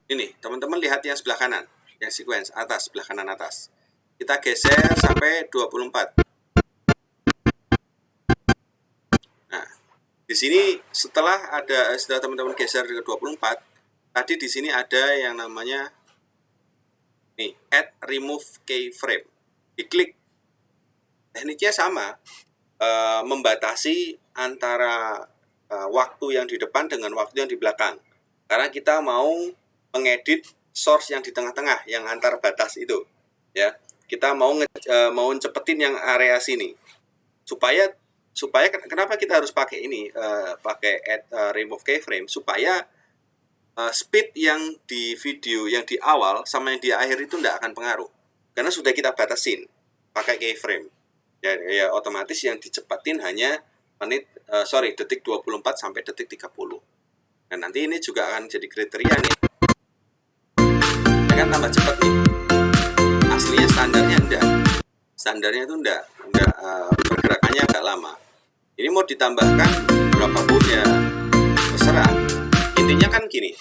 Ini, teman-teman lihat yang sebelah kanan, yang sequence atas, sebelah kanan atas. Kita geser sampai 24. Nah, di sini setelah teman-teman geser ke 24, tadi di sini ada yang namanya nih, add remove keyframe. Diklik. Tekniknya sama, membatasi antara waktu yang di depan dengan waktu yang di belakang. Karena kita mau mengedit source yang di tengah-tengah, yang antar batas itu, ya. Kita mau cepetin yang area sini. Supaya kenapa kita harus pakai ini, pakai add remove keyframe, supaya speed yang di video yang di awal sama yang di akhir itu tidak akan pengaruh. Karena sudah kita batasin pakai keyframe. Ya otomatis yang dicepatin hanya detik 24 sampai detik 30. Nah, nanti ini juga akan jadi kriteria nih. Ya kan, tambah cepat nih. Aslinya standarnya enggak. Standarnya itu enggak pergerakannya agak lama. Ini mau ditambahkan berapapun ya terserah. Intinya kan gini.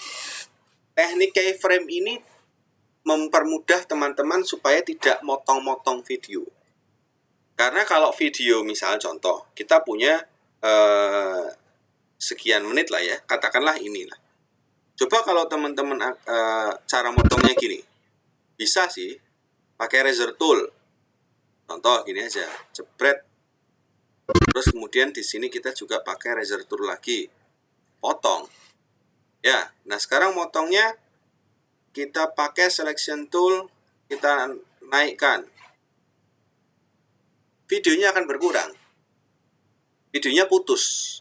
Teknik keyframe ini mempermudah teman-teman supaya tidak motong-motong video. Karena kalau video misal contoh, kita punya sekian menit lah ya, katakanlah inilah. Coba kalau teman-teman cara motongnya gini, bisa sih pakai razor tool. Contoh gini aja, jebret. Terus kemudian di sini kita juga pakai razor tool lagi, potong. Ya, nah sekarang motongnya kita pakai selection tool, kita naikkan. Videonya akan berkurang. Videonya putus.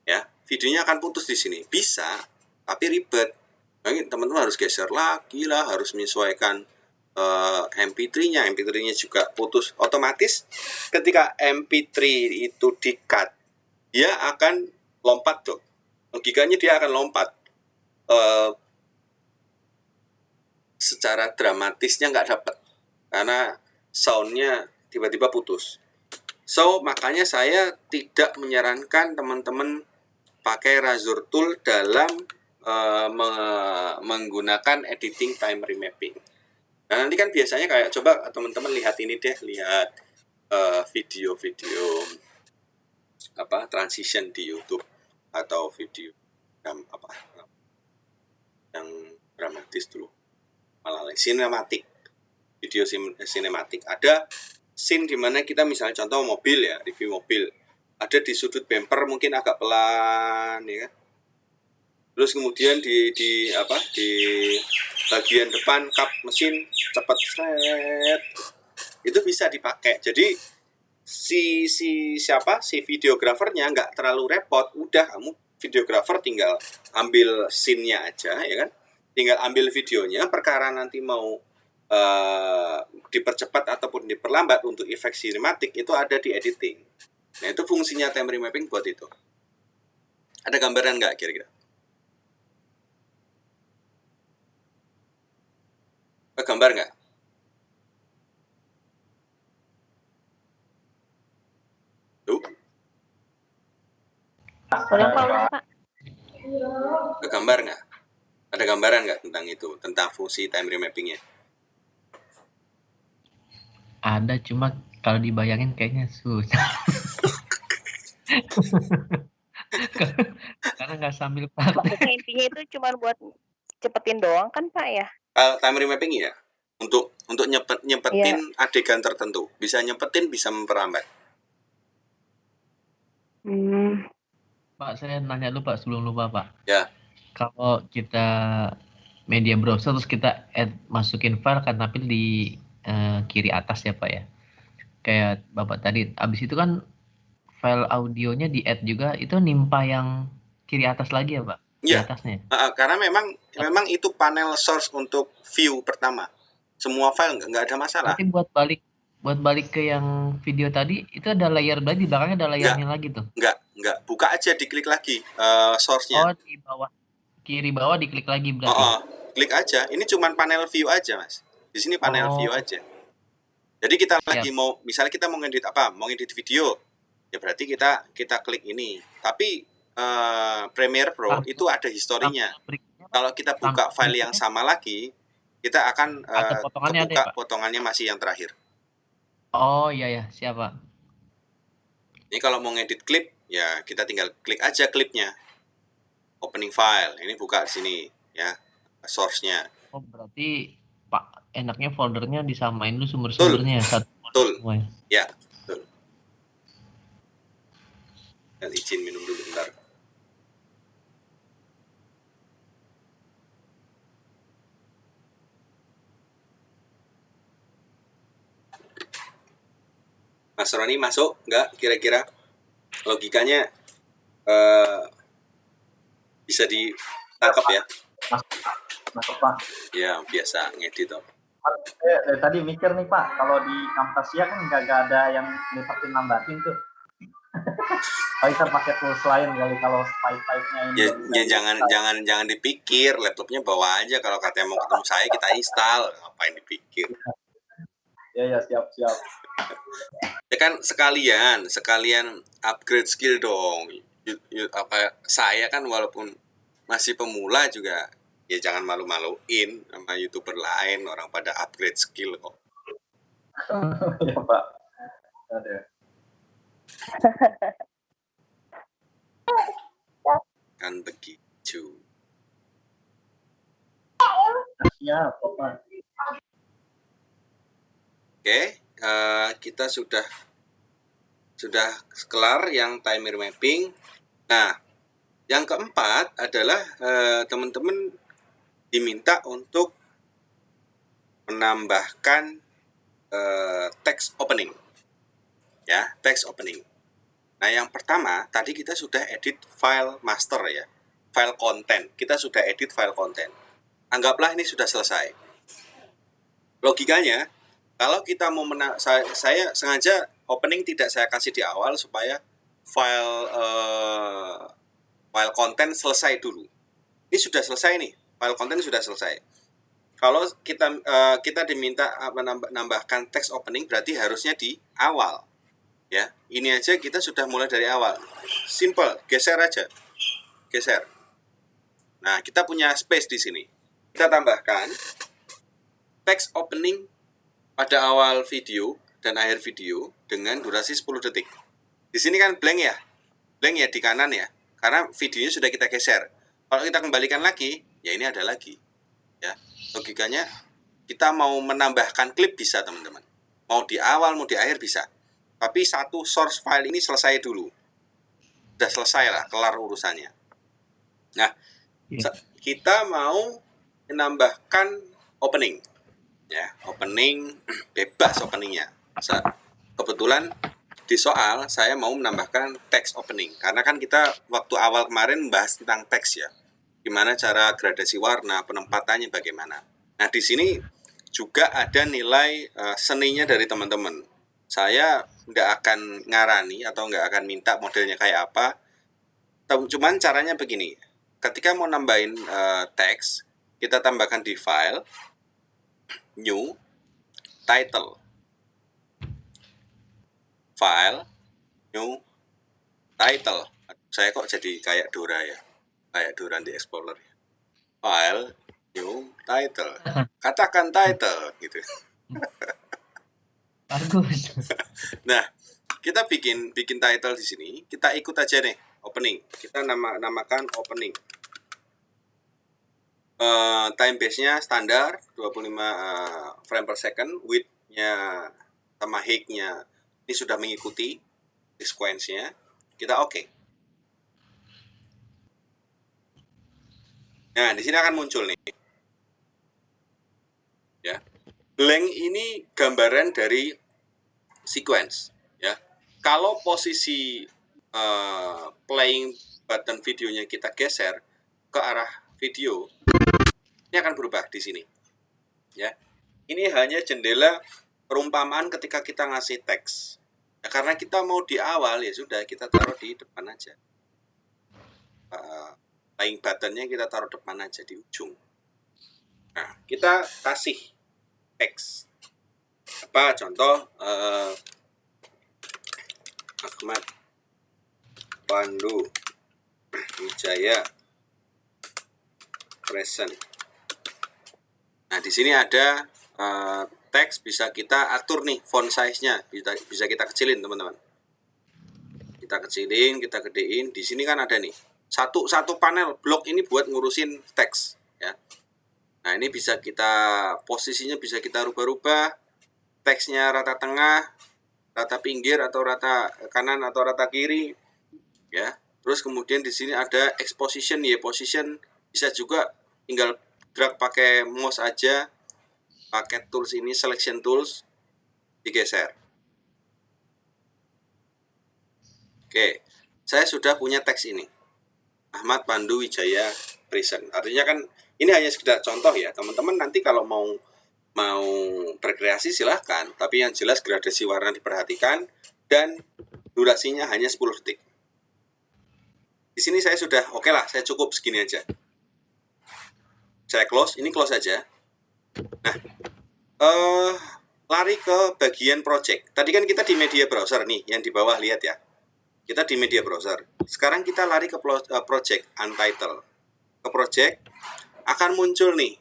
Ya, videonya akan putus di sini. Bisa, tapi ribet. Mungkin teman-teman harus geser lagi lah, harus menyesuaikan MP3-nya. MP3-nya juga putus. Otomatis ketika MP3 itu di-cut, dia akan lompat tuh. Logikanya dia akan lompat. Secara dramatisnya nggak dapat. Karena sound-nya tiba-tiba putus. So, makanya saya tidak menyarankan teman-teman pakai razor tool dalam menggunakan editing time remapping. Nah, nanti kan biasanya kayak, coba teman-teman lihat ini deh, lihat video-video transition di YouTube atau video yang dramatis dulu, malah sinematik, video sinematik. Ada scene dimana kita misalnya contoh mobil ya, review mobil, ada di sudut bumper mungkin agak pelan ya kan, terus kemudian di bagian depan kap mesin cepat set, itu bisa dipakai. Jadi si videografernya nggak terlalu repot, udah kamu videografer tinggal ambil scene-nya aja ya kan, tinggal ambil videonya, perkara nanti mau dipercepat ataupun diperlambat untuk efek sinematik itu ada di editing. Nah, itu fungsinya time remapping buat itu. Ada gambaran nggak kira-kira? Gambar nggak? Tuh. Boleh Pak. Ada gambar nggak? Ada gambaran nggak tentang itu, tentang fungsi time remappingnya? Ada, cuma kalau dibayangin kayaknya susah. Karena nggak sambil praktek. Maksudnya intinya itu cuma buat cepetin doang kan Pak ya? Time remapping ya, untuk nyempetin adegan tertentu, bisa nyempetin, bisa memperlambat. Pak, saya nanya dulu Pak, sebelum lupa Pak. Ya. Kalau kita media browser terus kita masukin file kan tampil di kiri atas ya Pak ya. Kayak Bapak tadi, abis itu kan file audionya di add juga, itu nimpa yang kiri atas lagi ya Pak? Di Iya, atasnya. karena memang itu panel source untuk view pertama. Semua file nggak ada masalah. Berarti buat balik ke yang video tadi, itu ada layer berarti di belakangnya ada layarnya lagi tuh? Nggak. Buka aja, diklik lagi source-nya. Oh, di bawah. Kiri bawah diklik lagi berarti? Klik aja. Ini cuman panel view aja, Mas. Di sini panel view aja. Jadi kita lagi misalnya kita mau ngedit apa? Mau ngedit video, ya berarti kita klik ini. Tapi Premiere Pro itu ada historinya. Kalau kita buka file yang sama lagi, kita akan kebuka potongannya masih yang terakhir. Oh iya ya, siapa? Ini kalau mau ngedit klip, ya kita tinggal klik aja klipnya. Opening file, ini buka di sini ya, source-nya. Oh berarti Pak, enaknya foldernya disamain dulu sumber-sumbernya satu. Betul. Ya, betul. Dan izin minum dulu bentar. Mas Roni masuk nggak kira-kira? Logikanya bisa ditangkap ya? Masuk Pak. Ya biasa ngedit toh. Tadi mikir nih Pak, kalau di Camtasia kan nggak ada yang nipetin nambahin tuh. Kita pakai tools lain kali kalau pipe-nya ini. Ya jangan dipikir, laptopnya bawa aja, kalau katanya mau ketemu saya kita install, ngapain dipikir. Ya siap. Ya kan sekalian upgrade skill dong. Saya kan walaupun masih pemula juga, ya jangan malu-maluin sama YouTuber lain, orang pada upgrade skill kok. Ya Pak. Ada. Kan begitu. Siap, Pak. Oke, kita sudah kelar yang timer mapping. Nah, yang keempat adalah teman-teman diminta untuk menambahkan text opening. Ya, text opening. Nah, yang pertama, tadi kita sudah edit file master ya. File konten. Kita sudah edit file konten. Anggaplah ini sudah selesai. Logikanya, kalau kita mau saya sengaja opening tidak saya kasih di awal supaya file konten selesai dulu. Ini sudah selesai nih, file konten sudah selesai. Kalau kita diminta menambahkan text opening, berarti harusnya di awal. Ya, ini aja kita sudah mulai dari awal. Simple, geser aja. Geser. Nah, kita punya space di sini. Kita tambahkan text opening pada awal video dan akhir video dengan durasi 10 detik. Di sini kan blank ya. Blank ya di kanan ya. Karena videonya sudah kita geser. Kalau kita kembalikan lagi, ya ini ada lagi. Ya. Logikanya kita mau menambahkan klip bisa, teman-teman. Mau di awal, mau di akhir bisa. Tapi satu source file ini selesai dulu. Sudah selesai lah, kelar urusannya. Nah, kita mau menambahkan opening. Ya, opening bebas openingnya. Kebetulan di soal saya mau menambahkan text opening. Karena kan kita waktu awal kemarin membahas tentang teks ya. Gimana cara gradasi warna, penempatannya bagaimana. Nah, di sini juga ada nilai seninya dari teman-teman. Saya nggak akan ngarani atau nggak akan minta modelnya kayak apa. Cuman caranya begini. Ketika mau nambahin teks, kita tambahkan di file, new, title. File, new, title. Saya kok jadi kayak Dora ya. Kayak Dora di Explorer. File, new, title. Katakan title gitu. Bagus. Nah, kita bikin title di sini. Kita ikut aja nih opening. Kita namakan opening. Time base-nya standar 25 frame per second. Width-nya sama height-nya ini sudah mengikuti sequence-nya. Kita oke. Nah, di sini akan muncul nih. Blank ini gambaran dari sequence, ya. Kalau posisi playing button videonya kita geser ke arah video, ini akan berubah di sini, ya. Ini hanya jendela perumpamaan ketika kita ngasih teks. Nah, karena kita mau di awal, ya sudah kita taruh di depan aja. Playing buttonnya kita taruh depan aja di ujung. Nah, kita kasih teks. Apa contoh? Ahmad Pandu Wijaya present. Nah, di sini ada teks, bisa kita atur nih font size-nya, bisa kita kecilin teman-teman. Kita kecilin, kita gedein. Di sini kan ada nih satu panel blok ini buat ngurusin teks, ya. Nah, ini bisa kita posisinya bisa kita rubah-rubah, teksnya rata tengah, rata pinggir, atau rata kanan atau rata kiri, ya. Terus kemudian di sini ada exposition, ya, position bisa juga tinggal drag pakai mouse aja, pakai tools ini, selection tools, digeser. Oke, saya sudah punya teks ini, Ahmad Pandu Wijaya present. Artinya kan ini hanya sekedar contoh ya, teman-teman nanti kalau mau berkreasi silahkan, tapi yang jelas gradasi warna diperhatikan dan durasinya hanya 10 detik. Di sini saya sudah oke lah, saya cukup segini aja. Saya close, ini close aja. Nah, lari ke bagian project. Tadi kan kita di media browser nih, yang di bawah lihat ya. Kita di media browser. Sekarang kita lari ke project untitled. Ke project akan muncul nih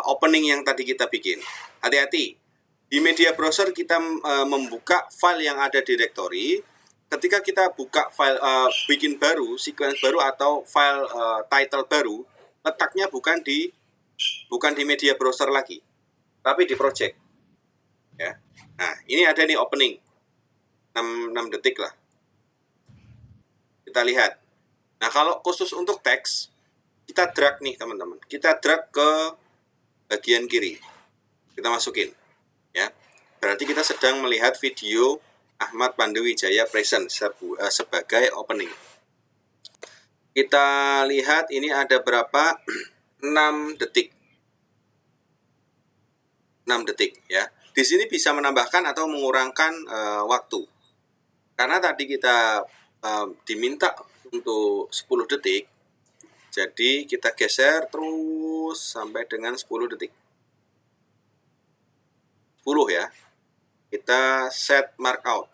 opening yang tadi kita bikin. Hati-hati, di media browser kita membuka file yang ada di directory. Ketika kita buka file bikin baru, sequence baru atau file title baru, letaknya bukan di media browser lagi, tapi di project, ya. Nah, ini ada nih opening 6 detik lah. Kita lihat. Nah, kalau khusus untuk teks, kita drag nih teman-teman. Kita drag ke bagian kiri. Kita masukin, ya. Berarti kita sedang melihat video Ahmad Pandu Wijaya present sebagai opening. Kita lihat ini ada berapa? 6 detik. 6 detik, ya. Di sini bisa menambahkan atau mengurangkan waktu. Karena tadi kita diminta untuk 10 detik. Jadi kita geser terus sampai dengan 10 detik. 10 ya. Kita set markout.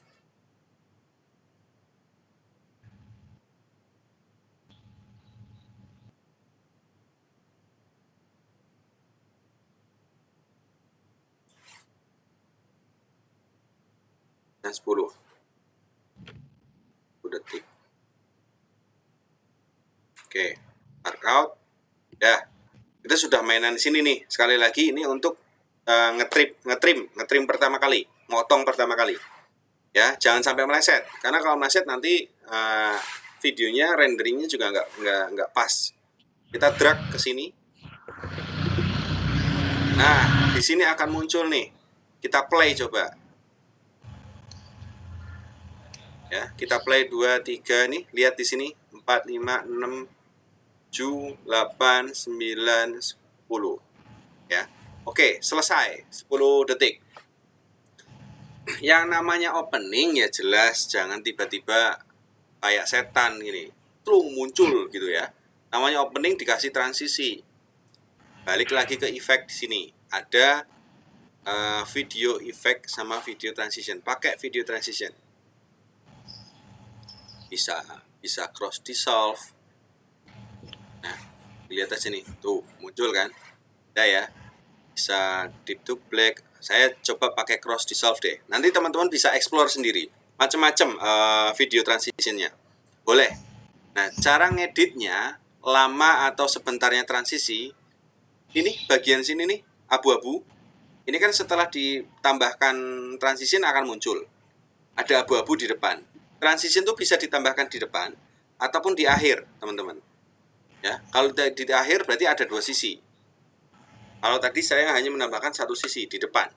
Dan 10 detik. Oke, markout. Ya, kita sudah mainan di sini nih. Sekali lagi ini untuk ngetrim pertama kali, motong pertama kali, ya. Jangan sampai meleset, karena kalau meleset nanti videonya renderingnya juga nggak pas. Kita drag ke sini. Nah, di sini akan muncul nih. Kita play coba, ya. Kita play 2, 3 nih. Lihat di sini 4, 5, 6, 7, 8, 9, 10, ya. Oke, selesai. 10 detik. Yang namanya opening ya jelas jangan tiba-tiba kayak setan gini, tlung muncul gitu ya. Namanya opening dikasih transisi. Balik lagi ke effect di sini. Ada video effect sama video transition. Pakai video transition. Bisa cross dissolve. Nah, lihat aja nih. Tuh, muncul kan? Udah ya. Bisa deep to black. Saya coba pakai cross dissolve deh. Nanti teman-teman bisa explore sendiri macam-macam video transitionnya, boleh. Nah, cara ngeditnya lama atau sebentarnya transisi ini bagian sini nih abu-abu. Ini kan setelah ditambahkan transition akan muncul ada abu-abu di depan. Transition itu bisa ditambahkan di depan ataupun di akhir teman-teman, ya. Kalau di akhir berarti ada 2 sisi. Kalau tadi saya hanya menambahkan satu sisi di depan.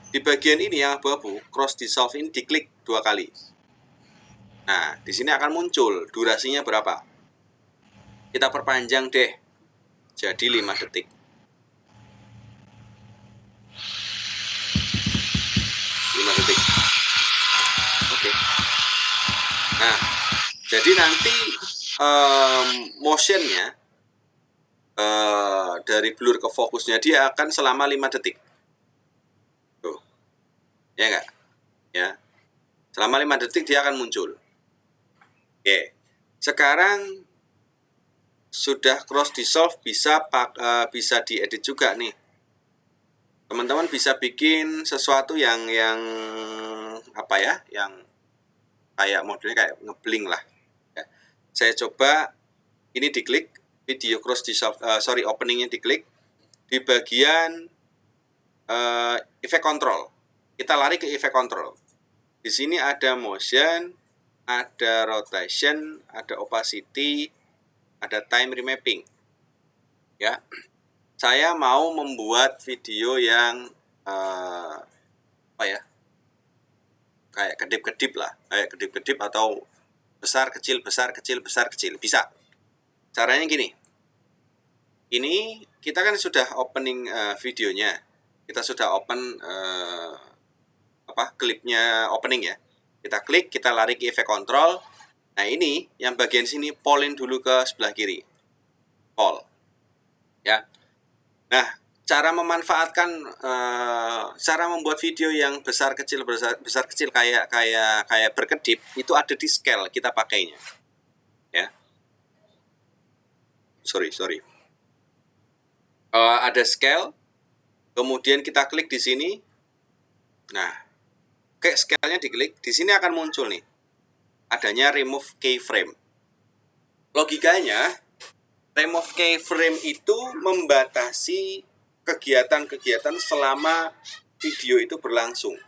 Di bagian ini yang abu-abu, cross dissolve ini diklik 2 kali. Nah, di sini akan muncul durasinya berapa. Kita perpanjang deh, jadi 5 detik. 5 detik. Oke. Nah, jadi nanti motionnya dari blur ke fokusnya dia akan selama 5 detik. Tuh. Ya enggak? Ya. Selama 5 detik dia akan muncul. Oke. Sekarang sudah cross dissolve, bisa diedit juga nih. Teman-teman bisa bikin sesuatu yang apa ya? Yang kayak modelnya kayak ngebling lah. Ya. Saya coba ini diklik video cross dissolve, openingnya diklik di bagian effect control. Kita lari ke effect control. Di sini ada motion, ada rotation, ada opacity, ada time remapping. Ya, saya mau membuat video yang apa ya? Kayak kedip-kedip lah, kayak kedip-kedip atau besar kecil besar kecil besar kecil, bisa. Caranya gini. Ini kita kan sudah opening videonya. Kita sudah open klipnya opening ya. Kita klik, kita lari ke effect control. Nah, ini yang bagian sini polin dulu ke sebelah kiri. Pol. Ya. Nah, cara memanfaatkan cara membuat video yang besar kecil kayak berkedip itu ada di scale, kita pakainya. Ya. Sorry. Ada scale, kemudian kita klik di sini. Nah, kayak scale-nya diklik, di sini akan muncul nih adanya remove keyframe. Logikanya, remove keyframe itu membatasi kegiatan-kegiatan selama video itu berlangsung.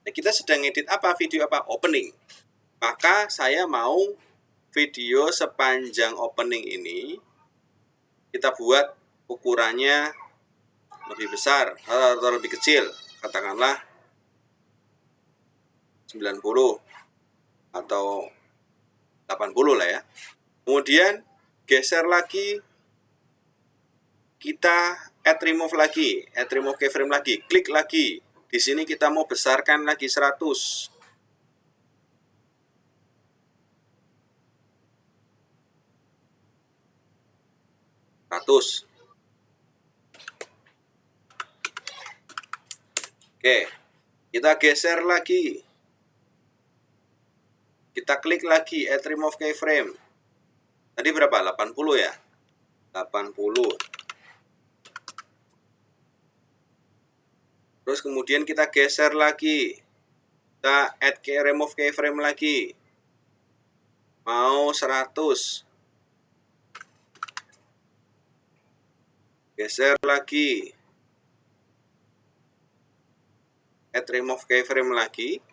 Nah, kita sedang edit apa? Video apa? Opening. Maka saya mau video sepanjang opening ini kita buat ukurannya lebih besar atau lebih kecil. Katakanlah 90 atau 80 lah ya. Kemudian geser lagi, kita add remove lagi, add remove keyframe lagi, klik lagi. Di sini kita mau besarkan lagi 100. Oke, kita geser lagi. Kita klik lagi, add remove keyframe. Tadi berapa? 80 ya? 80. Terus kemudian kita geser lagi. Kita add remove keyframe lagi. Mau 100. Geser lagi. Add remove keyframe lagi.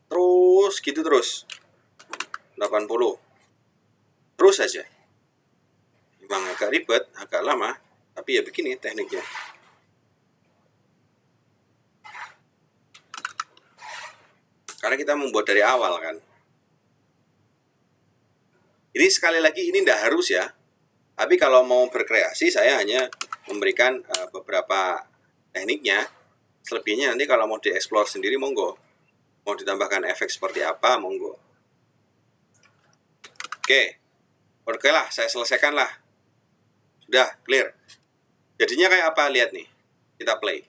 Terus gitu terus. 80. Terus saja. Memang agak ribet, agak lama, tapi ya begini tekniknya. Karena kita membuat dari awal kan. Ini sekali lagi ini tidak harus ya. Tapi kalau mau berkreasi saya hanya memberikan beberapa tekniknya. Selebihnya nanti kalau mau dieksplor sendiri monggo. Mau ditambahkan efek seperti apa monggo. Oke lah, saya selesaikan lah. Sudah clear. Jadinya kayak apa? Lihat nih. Kita play.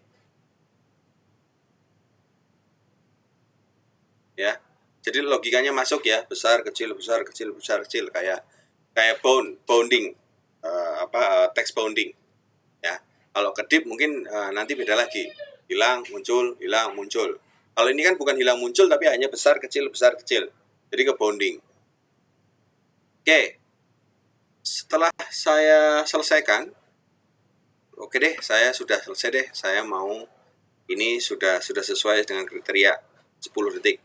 Ya. Jadi logikanya masuk ya, besar kecil kayak bounding. Text bounding. Ya. Kalau kedip mungkin nanti beda lagi. Hilang, muncul. Kalau ini kan bukan hilang muncul tapi hanya besar kecil. Jadi ke bounding. Oke. Setelah saya selesaikan, oke deh, saya sudah selesai deh. Saya mau ini sudah sesuai dengan kriteria 10 detik.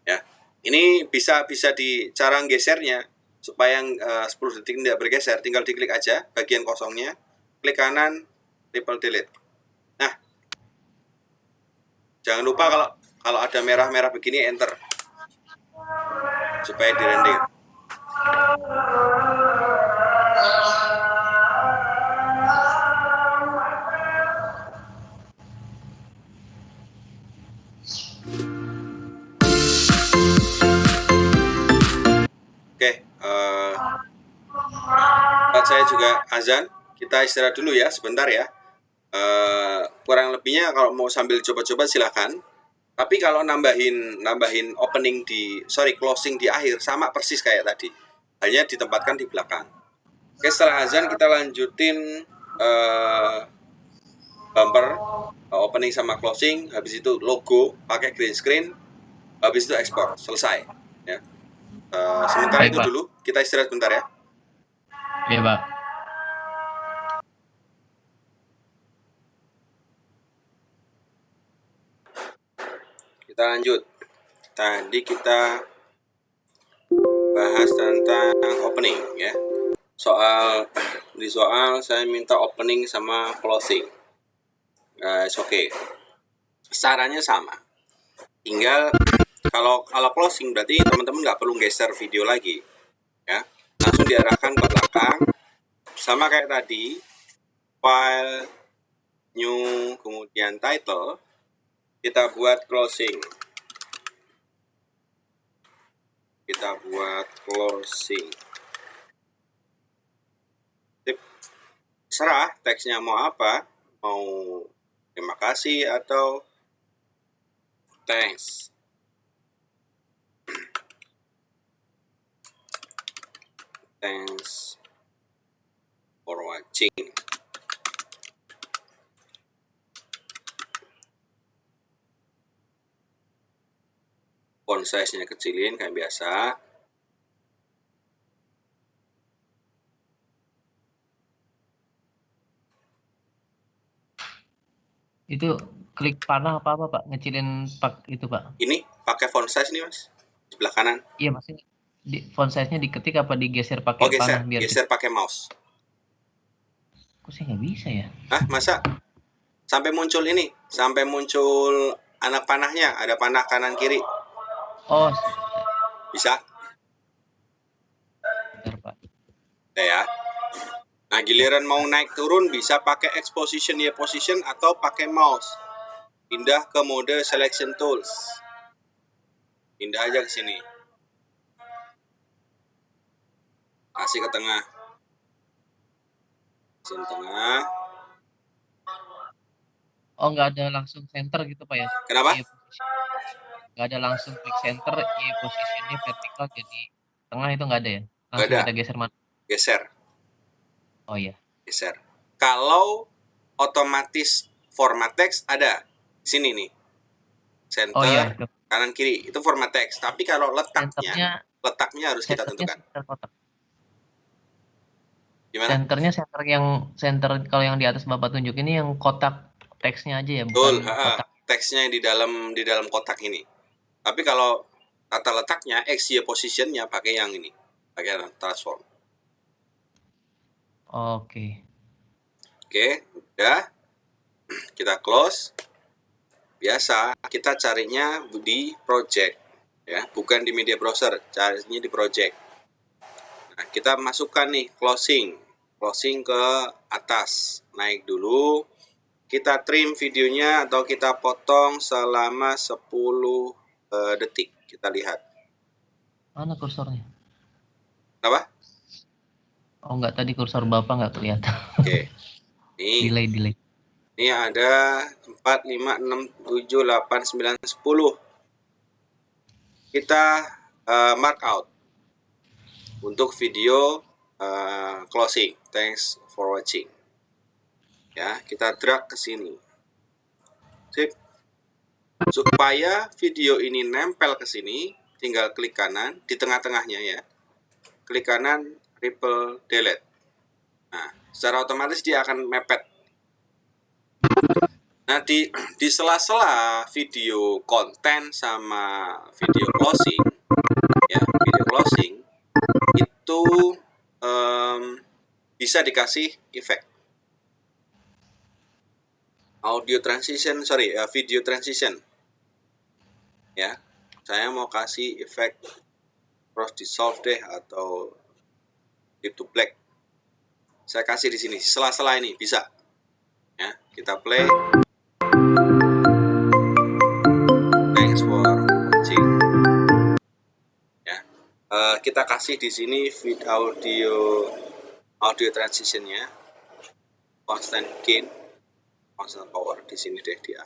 Ya. Ini bisa di cara gesernya supaya 10 detik tidak bergeser, tinggal diklik aja bagian kosongnya. klik kanan, triple delete. Nah, jangan lupa kalau ada merah-merah begini enter supaya di-render. Oke, tempat saya juga azan. Kita istirahat dulu ya, sebentar ya. Kurang lebihnya kalau mau sambil coba-coba silahkan. Tapi kalau nambahin closing di akhir sama persis kayak tadi. Hanya ditempatkan di belakang. Oke, setelah azan kita lanjutin bumper, opening sama closing, habis itu logo pakai green screen, habis itu ekspor, selesai. Ya. Sementara Baik, itu Pak. dulu, kita istirahat bentar ya. Iya, Pak. Kita lanjut. Tadi kita bahas tentang opening ya. Di soal saya minta opening sama closing. Oke. Sarannya sama. Tinggal kalau closing berarti teman-teman nggak perlu geser video lagi. Ya. Langsung diarahkan ke belakang. Sama kayak tadi, file, new, kemudian title, kita buat closing. Serah teksnya mau apa, mau terima kasih atau thanks. Thanks for watching. Font size-nya kecilin kayak biasa. Itu klik panah apa Pak? Ngecilin itu Pak? Ini pakai font size nih Mas, sebelah kanan. Iya, maksudnya font size-nya diketik apa digeser pakai panah biar geser pakai mouse. Kok sih nggak bisa ya? Masa? Sampai muncul anak panahnya, ada panah kanan kiri. Oh, Bisa? bentar Pak. Udah ya. Nah, giliran mau naik turun bisa pakai X position, Y position, atau pakai mouse. Pindah ke mode selection tools. Pindah aja ke sini. Kasih ke tengah. Kasih ke tengah. Oh, nggak ada langsung center gitu Pak ya? Kenapa? Nggak ada langsung klik center, Y positionnya vertikal jadi tengah, itu nggak ada ya? Langsung Nggak ada. kita geser mana? Geser. Oh iya. Geser. Kalau otomatis format teks ada sini nih. Center, Oh iya, kanan kiri itu format teks. Tapi kalau letaknya harus kita tentukan. Center kotak. Gimana? Center kalau yang di atas Bapak tunjuk ini yang kotak teksnya aja ya, bukan kotak. Teksnya di dalam kotak ini. Tapi kalau tata letaknya X Y positionnya pakai yang ini, pakai transform. Oke, udah. Kita close. Biasa kita carinya di project ya, bukan di media browser, carinya di project. Nah, kita masukkan nih closing ke atas, naik dulu. Kita trim videonya atau kita potong selama 10 detik. Kita lihat. mana kursornya? Apa? Oh enggak, tadi kursor Bapak nggak kelihatan. Oke. Nih. Delay. Ini ada 4, 5, 6, 7, 8, 9, 10. Kita mark out untuk video closing. Thanks for watching. Ya, kita drag ke sini. Sip. Supaya video ini nempel ke sini, tinggal klik kanan di tengah-tengahnya ya. Klik kanan, triple delete. Nah, secara otomatis dia akan mepet. Nah, di sela-sela video konten sama video closing, ya, video closing itu bisa dikasih efek. video transition. Ya, saya mau kasih efek cross dissolve deh atau deep to black. Saya kasih di sini, sela-sela ini bisa. Ya, kita play. Thanks for watching. Ya, kita kasih di sini feed audio transitionnya, constant gain, constant power di sini deh dia,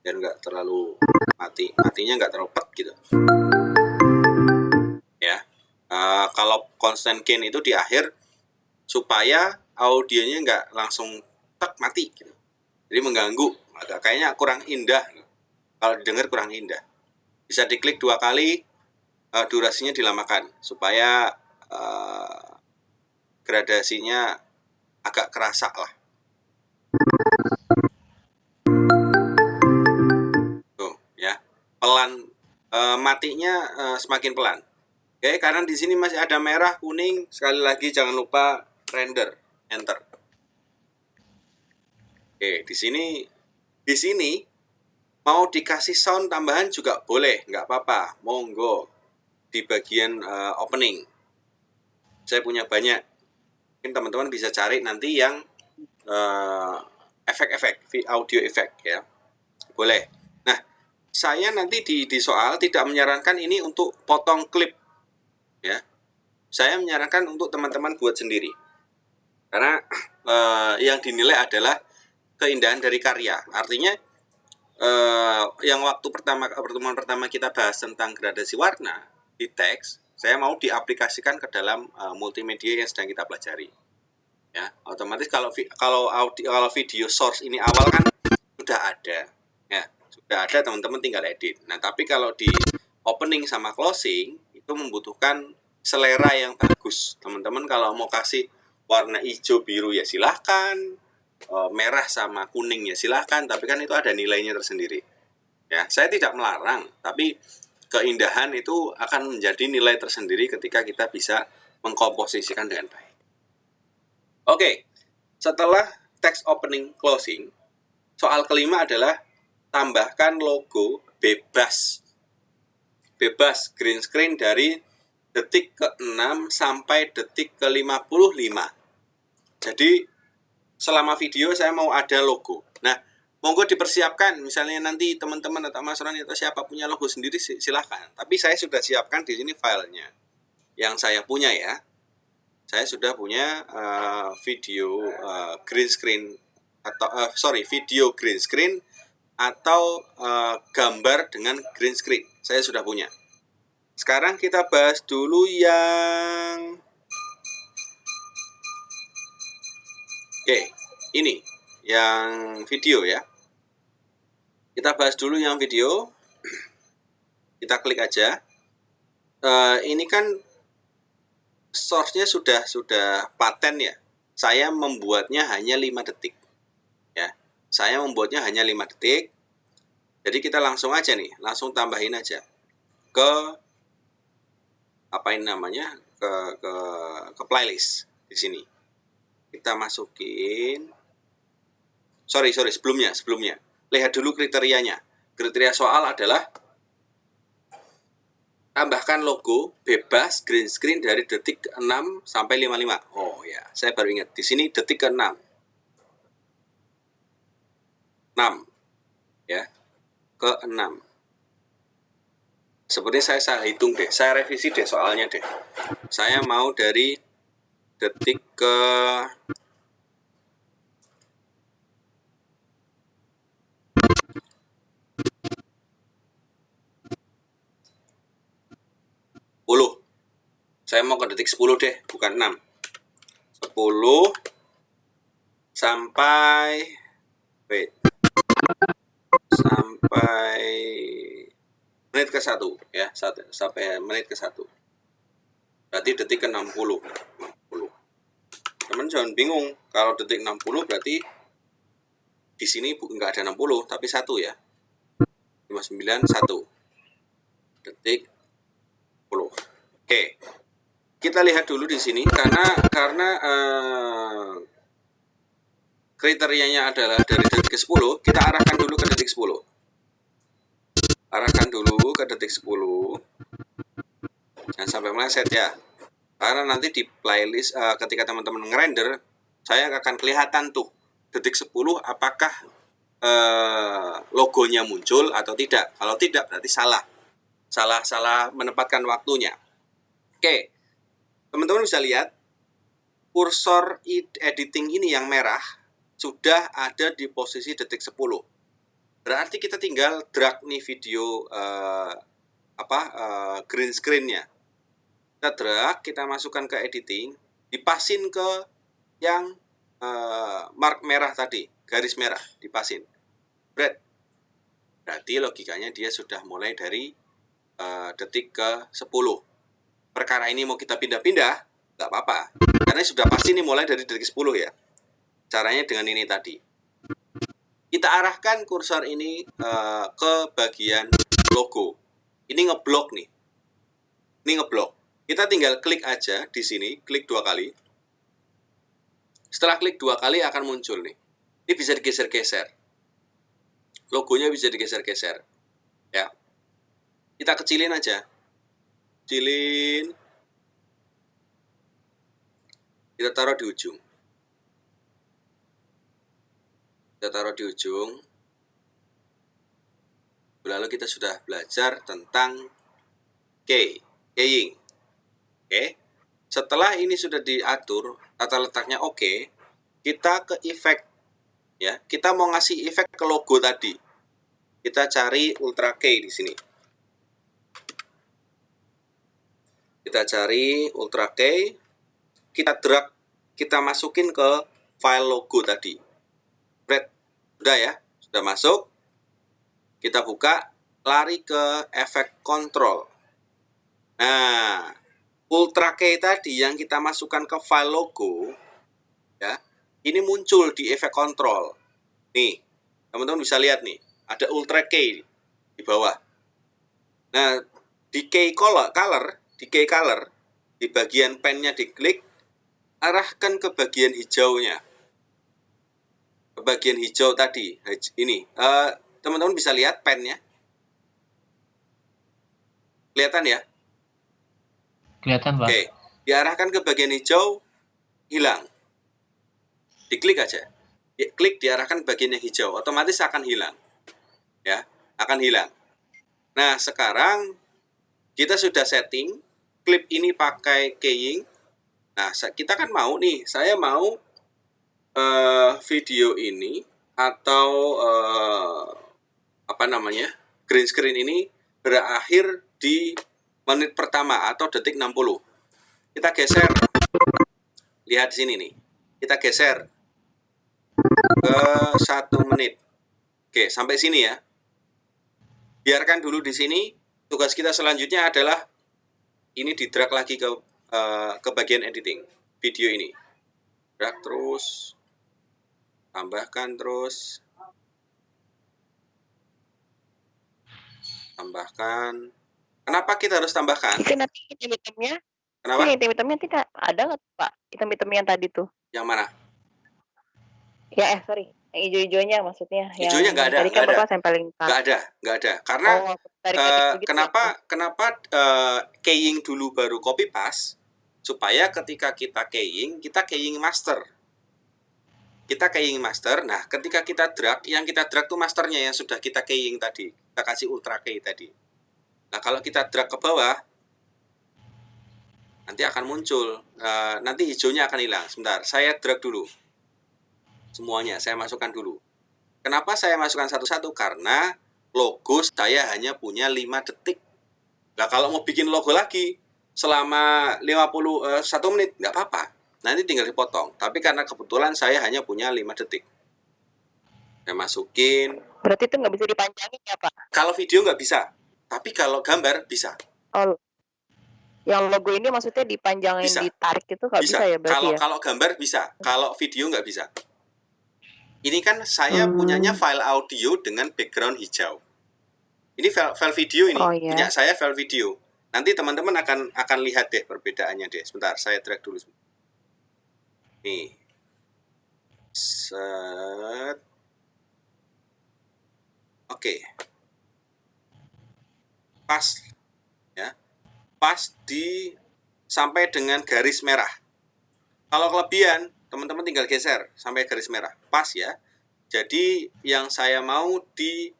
biar nggak terlalu matinya nggak terlalu pet gitu. Ya, kalau constant gain itu di akhir supaya audionya nggak langsung tek mati gitu. Jadi mengganggu, kayaknya kurang indah. Kalau didengar kurang indah. Bisa diklik 2 kali, durasinya dilamakan supaya gradasinya agak kerasa lah. Tuh ya, pelan, matinya semakin pelan. Oke, karena di sini masih ada merah, kuning. Sekali lagi jangan lupa render, enter. Oke, di sini mau dikasih sound tambahan juga boleh, nggak apa-apa, monggo di bagian opening. Saya punya banyak, mungkin teman-teman bisa cari nanti yang efek-efek, audio efek ya, boleh. Nah, saya nanti di soal tidak menyarankan ini untuk potong klip ya. Saya menyarankan untuk teman-teman buat sendiri, karena yang dinilai adalah keindahan dari karya. Artinya yang waktu pertemuan pertama kita bahas tentang gradasi warna di teks, saya mau diaplikasikan ke dalam multimedia yang sedang kita pelajari. Ya, otomatis kalau video source ini awal kan sudah ada, ya sudah ada, teman-teman tinggal edit. Nah, tapi kalau di opening sama closing itu membutuhkan selera yang bagus. Teman-teman kalau mau kasih warna hijau biru ya silahkan, merah sama kuning ya silahkan, tapi kan itu ada nilainya tersendiri. Ya, saya tidak melarang, tapi keindahan itu akan menjadi nilai tersendiri ketika kita bisa mengkomposisikan dengan baik. Oke, setelah text opening closing, soal kelima adalah tambahkan logo bebas green screen dari detik ke-6 sampai detik ke-55. Jadi selama video saya mau ada logo. Nah, monggo dipersiapkan, misalnya nanti teman-teman atau Mas Roni atau siapa punya logo sendiri silahkan. Tapi saya sudah siapkan di sini filenya yang saya punya ya. Saya sudah punya video green screen atau video green screen atau gambar dengan green screen. Saya sudah punya. Sekarang kita bahas dulu yang ini yang video ya. Kita bahas dulu yang video. Kita klik aja. Ini kan source-nya sudah paten ya. Saya membuatnya hanya 5 detik. Ya. Saya membuatnya hanya 5 detik. Jadi kita langsung aja nih, langsung tambahin aja ke ke playlist di sini. Kita masukin. Sorry, sebelumnya. Lihat dulu kriterianya. Kriteria soal adalah tambahkan logo bebas green screen dari detik ke-6 sampai 55. Oh ya, saya baru ingat. Di sini detik ke-6. 6. Ya. Ke-6. Sepertinya saya hitung deh. Saya revisi deh soalnya deh. Saya mau dari detik ke saya mau ke detik 10 deh, bukan 6. 10 sampai menit ke 1 ya, sampai menit ke 1. Berarti detik ke 60. Teman jangan bingung, kalau detik 60 berarti di sini enggak ada 60 tapi 1 ya. 59 1. Detik 10. Oke. Kita lihat dulu di sini karena kriterianya adalah dari detik ke 10, kita arahkan dulu ke detik 10. Arahkan dulu ke detik 10. Jangan sampai meleset ya. Karena nanti di playlist ketika teman-teman ngerender, saya akan kelihatan tuh detik 10 apakah logonya muncul atau tidak. Kalau tidak berarti salah menempatkan waktunya. Oke, teman-teman bisa lihat kursor editing ini yang merah sudah ada di posisi detik 10. Berarti kita tinggal drag nih video green screen-nya. Kita drag, kita masukkan ke editing, dipasin ke yang mark merah tadi, garis merah, dipasin. Berarti logikanya dia sudah mulai dari detik ke 10. Perkara ini mau kita pindah-pindah, nggak apa-apa. Karena sudah pasti ini mulai dari detik 10 ya. Caranya dengan ini tadi. Kita arahkan kursor ini ke bagian logo. Ini ngeblok nih. Ini ngeblok. Kita tinggal klik aja di sini, klik 2 kali. Setelah klik 2 kali akan muncul nih. Ini bisa digeser-geser. Logonya bisa digeser-geser. Ya. Kita kecilin aja. Kecilin. Kita taruh di ujung. Kita taruh di ujung. Lalu kita sudah belajar tentang keying. Oke. Setelah ini sudah diatur, tata letaknya oke, kita ke efek. Ya, kita mau ngasih efek ke logo tadi. Kita cari Ultra Key di sini. Kita cari Ultra Key, kita drag, kita masukin ke file logo tadi. Sudah ya, sudah masuk. Kita buka, lari ke efek control. Nah, Ultra Key tadi yang kita masukkan ke file logo, ya, ini muncul di efek control. Nih, teman-teman bisa lihat nih, ada Ultra Key di bawah. Nah, di key color, di bagian pennya diklik, arahkan ke bagian hijaunya. Ke bagian hijau tadi, ini. Teman-teman bisa lihat pennya? Kelihatan ya? Kelihatan, Pak. Oke, diarahkan ke bagian hijau, hilang. Diklik aja. Klik diarahkan bagian yang hijau, otomatis akan hilang. Ya, akan hilang. Nah, sekarang kita sudah setting klip ini pakai keying. Nah, kita kan mau nih, saya mau video ini atau green screen ini berakhir di menit pertama atau detik 60. Kita geser. Lihat di sini nih. Kita geser ke 1 menit. Oke, sampai sini ya. Biarkan dulu di sini. Tugas kita selanjutnya adalah ini di-drag lagi ke bagian editing video ini. Drag terus. Tambahkan terus. Tambahkan. Kenapa kita harus tambahkan? Itu nanti item-itemnya. Kenapa? Item-itemnya tidak ada nggak Pak? Item-item yang tadi tuh. Yang mana? Ya, sorry. Yang hijau-hijaunya maksudnya. Hijaunya nggak ada. Tadi kan Bapak sampelin. Nggak ada. Karena kenapa keying dulu baru copy paste? Supaya ketika kita keying master. Kita keying master. Nah, ketika kita drag, yang kita drag tuh masternya yang sudah kita keying tadi. Kita kasih Ultra Key tadi. Nah, kalau kita drag ke bawah, nanti akan muncul. Nanti hijaunya akan hilang. Sebentar, saya drag dulu. Semuanya, saya masukkan dulu. Kenapa saya masukkan satu-satu? Karena logo saya hanya punya 5 detik. Nah, kalau mau bikin logo lagi, selama 1 menit, nggak apa-apa. Nanti tinggal dipotong. Tapi karena kebetulan saya hanya punya 5 detik. Saya masukin. Berarti itu nggak bisa dipanjangin ya, Pak? Kalau video nggak bisa. Tapi kalau gambar bisa. Oh, yang logo ini maksudnya dipanjangin, bisa. Ditarik itu nggak bisa ya berarti ya? Kalau gambar bisa. Kalau video nggak bisa. Ini kan saya punyanya file audio dengan background hijau. Ini file video ini. Oh, iya. Punya saya file video. Nanti teman-teman akan lihat deh perbedaannya deh. Sebentar, saya drag dulu. Nih. Set. Oke. Pas ya. Pas di sampai dengan garis merah. Kalau kelebihan, teman-teman tinggal geser sampai garis merah. Pas ya. Jadi yang saya mau di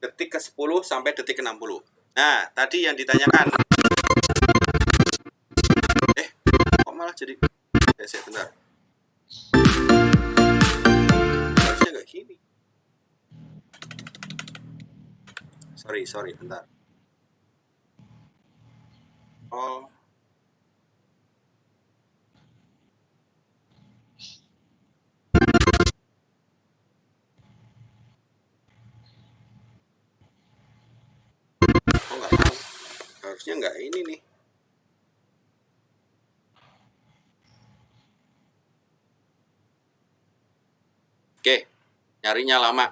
detik ke-10 sampai detik ke-60. Nah, tadi yang ditanyakan. Kok malah jadi geser bentar. Harusnya nggak gini. Sorry, bentar. Oh. Oh, nggak tahu. Harusnya nggak ini nih. Oke, nyarinya lama.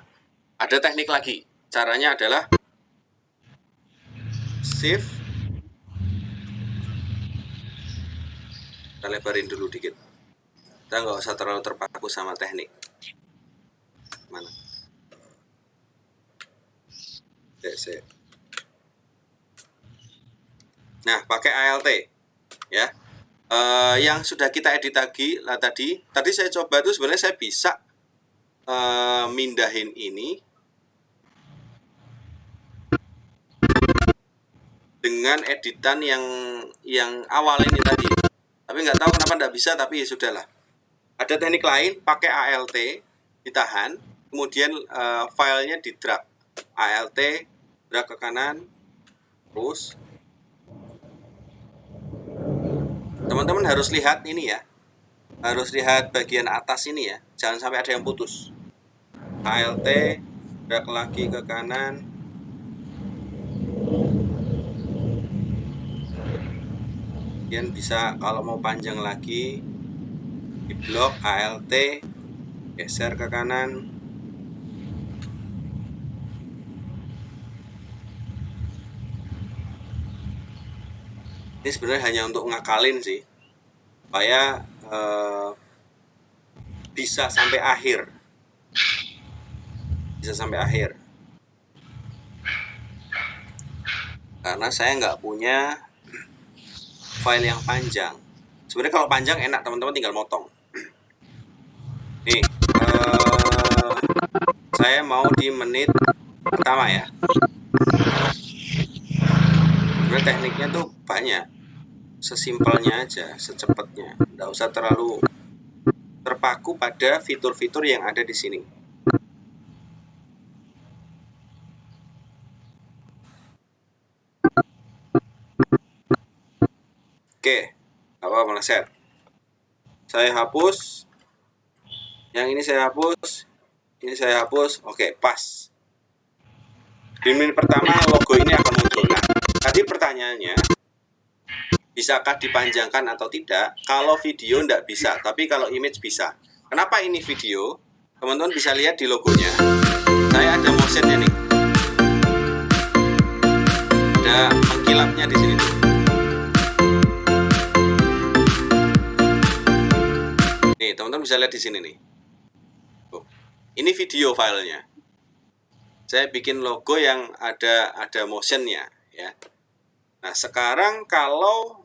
Ada teknik lagi. Caranya adalah shift. Kita lebarin dulu dikit. Kita nggak usah terlalu terpaku sama teknik. Mana? Nah, pakai ALT ya. Yang sudah kita edit tadi saya coba tuh sebenarnya saya bisa mindahin ini dengan editan yang awal ini tadi. Tapi nggak tahu kenapa nggak bisa, tapi ya sudahlah. Ada teknik lain, pakai ALT, ditahan, kemudian filenya di drag. ALT, drag ke kanan, terus. Teman-teman harus lihat ini ya. Harus lihat bagian atas ini ya. Jangan sampai ada yang putus. ALT, drag lagi ke kanan. Kemudian bisa kalau mau panjang lagi di blok ALT, geser ke kanan. Ini sebenarnya hanya untuk ngakalin sih, supaya bisa sampai akhir. Karena saya nggak punya file yang panjang. Sebenarnya kalau panjang enak, teman-teman tinggal motong. Nih, saya mau di menit pertama ya. Sebenarnya tekniknya tuh banyak. Sesimpelnya aja, secepatnya. Nggak usah terlalu terpaku pada fitur-fitur yang ada di sini. Oke, apa meleset. Saya hapus. Yang ini saya hapus. Ini saya hapus. Oke, pas. Di menit pertama logo ini akan muncul. Nah, tadi pertanyaannya, bisakah dipanjangkan atau tidak? Kalau video enggak bisa, tapi kalau image bisa. Kenapa ini video? Teman-teman bisa lihat di logonya. Saya ada motionnya nih. Ada mengkilapnya di sini tuh. Nih, teman-teman bisa lihat di sini nih. Ini video filenya. Saya bikin logo yang ada motionnya ya. Nah, sekarang kalau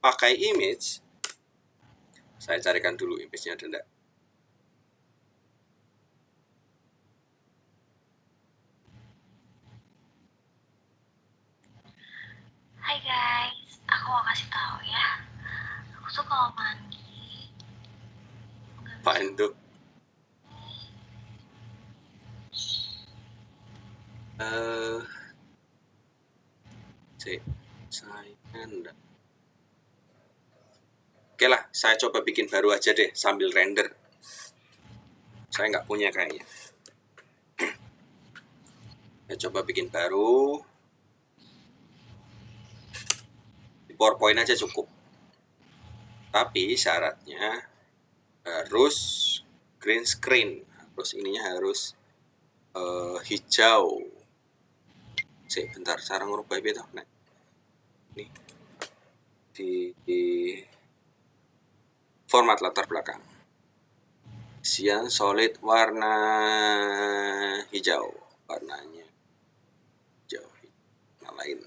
pakai image, saya carikan dulu image-nya ada enggak. Hai guys, aku mau kasih tahu ya. Aku tuh kalau mandi Apaan tuh? Saya enggak. Oke lah, saya coba bikin baru aja deh sambil render. Saya nggak punya kayaknya. Saya coba bikin baru. Di PowerPoint aja cukup. Tapi syaratnya harus green screen. Terus ininya harus hijau. Bentar, cara ngerubah itu nah. Nih. Di format latar belakang. Isian solid warna hijau. Warnanya hijau. Warna lain.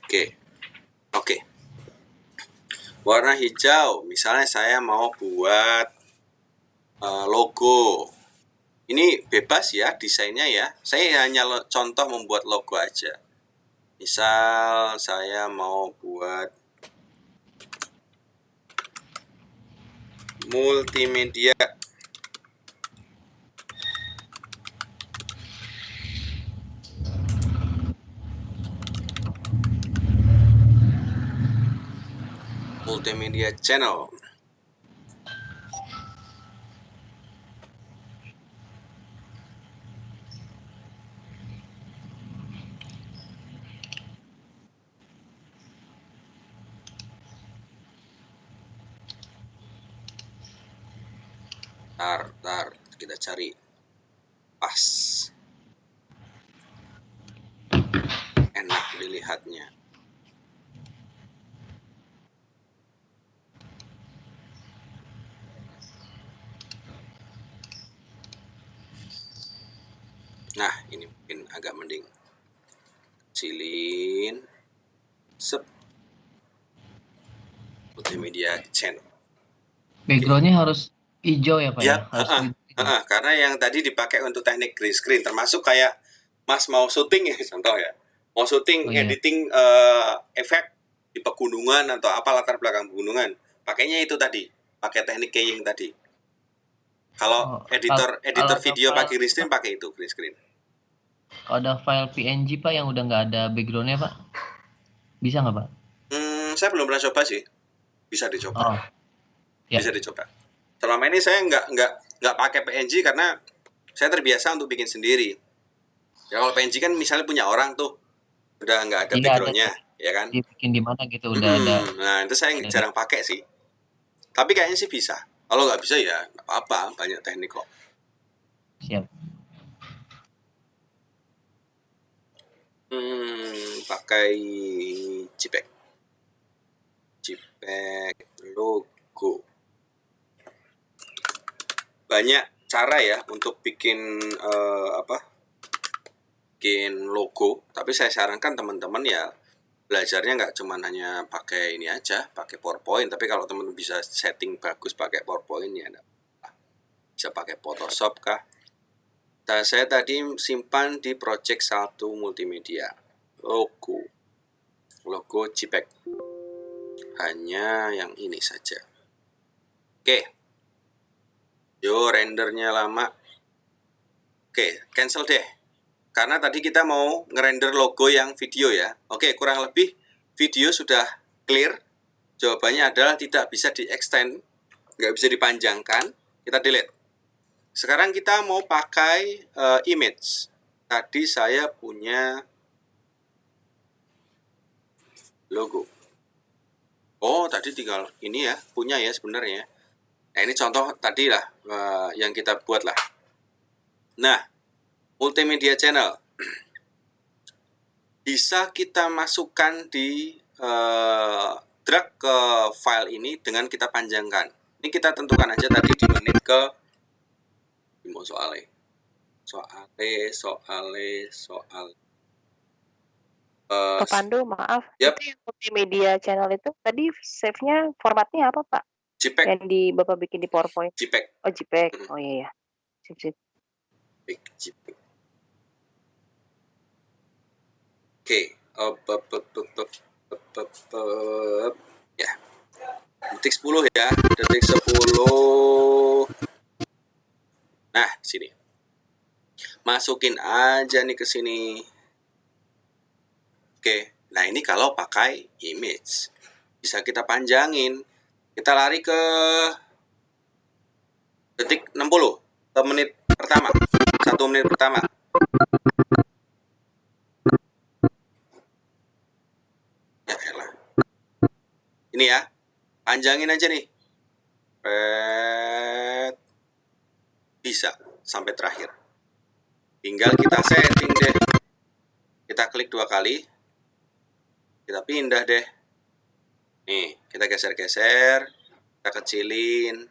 Oke. Warna hijau, misalnya saya mau buat logo. Ini bebas ya desainnya ya. Saya hanya contoh membuat logo aja. Misal saya mau buat multimedia. Multimedia channel. Tar, kita cari pas. Enak dilihatnya. Nah, ini mungkin agak mending. Kecilin. Sep. Multimedia channel. Backgroundnya harus hijau ya Pak ya? Harus Karena yang tadi dipakai untuk teknik green screen, termasuk kayak Mas mau syuting ya, contoh ya. Mau syuting, editing efek di pegunungan atau apa latar belakang pegunungan. Pakainya itu tadi, pakai teknik keying tadi. Kalau editor video pakai green screen, pakai itu green screen. Kalau ada file PNG Pak yang udah nggak ada backgroundnya Pak, bisa nggak Pak? Saya belum pernah coba sih. Bisa dicoba. Bisa dicoba. Selama ini saya nggak pakai PNG karena saya terbiasa untuk bikin sendiri. Ya kalau PNG kan misalnya punya orang tuh, udah nggak ada backgroundnya, ya kan? Dibikin di mana gitu udah ada. Nah itu saya jarang pakai sih. Tapi kayaknya sih bisa. Kalau nggak bisa ya nggak apa-apa, banyak teknik kok. Siap. Pakai JPEG logo. Banyak cara ya untuk bikin bikin logo. Tapi saya sarankan teman-teman ya belajarnya nggak cuma hanya pakai ini aja, pakai PowerPoint. Tapi kalau teman-teman bisa setting bagus pakai PowerPoint ya, bisa pakai Photoshop kah? Nah, saya tadi simpan di project 1 multimedia. Logo JPEG. Hanya yang ini saja. Oke. Yo, rendernya lama. Oke, cancel deh. Karena tadi kita mau ngerender logo yang video ya. Oke, kurang lebih video sudah clear. Jawabannya adalah tidak bisa di-extend, nggak bisa dipanjangkan. Kita delete. Sekarang kita mau pakai image. Tadi saya punya logo. Oh, tadi tinggal ini ya, punya ya sebenarnya. Nah, ini contoh tadi lah yang kita buat lah. Nah, multimedia channel bisa kita masukkan di drag ke file ini dengan kita panjangkan. Ini kita tentukan aja tadi di menit ke soal. Pak Pandu, maaf. Yep. Itu yang multimedia channel itu tadi save-nya formatnya apa Pak? JPEG. Yang Bapak bikin di PowerPoint? JPEG. Oh JPEG. Oh iya. Sip. JPEG. Oke. Ya. Detik 10 ya. Detik 10. Nah, sini. Masukin aja nih ke sini. Oke. Nah, ini kalau pakai image. Bisa kita panjangin. Kita lari ke detik 60. Ke menit pertama. 1 menit pertama. Ya elah. Ini ya. Panjangin aja nih. Bisa sampai terakhir. Tinggal kita setting deh. Kita klik 2 kali. Kita pindah deh. Nih, kita geser-geser, kita kecilin.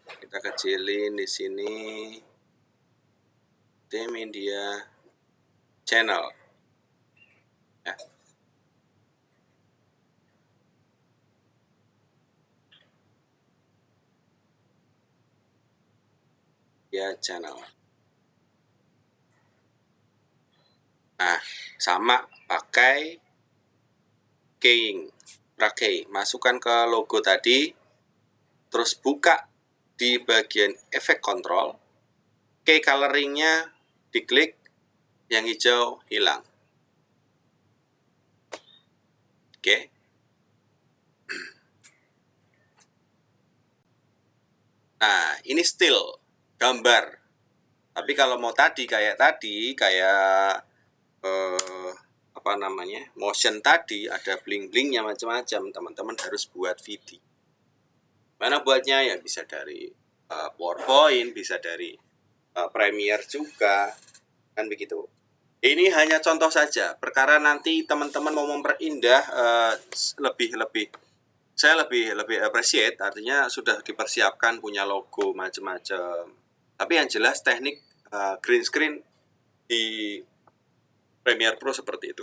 Kita kecilin di sini. Media channel. Ya. Media channel. Nah, sama pakai keying. Pakai, masukkan ke logo tadi, terus buka di bagian efek kontrol, key coloringnya diklik, yang hijau hilang. Oke. Nah, ini still gambar. Tapi kalau mau kayak apa namanya, motion tadi, ada bling-blingnya macam-macam, teman-teman harus buat video. Mana buatnya? Ya bisa dari PowerPoint, bisa dari Premiere juga, kan begitu. Ini hanya contoh saja, perkara nanti teman-teman mau memperindah, saya lebih appreciate, artinya sudah dipersiapkan, punya logo macam-macam. Tapi yang jelas teknik green screen di Premiere Pro seperti itu.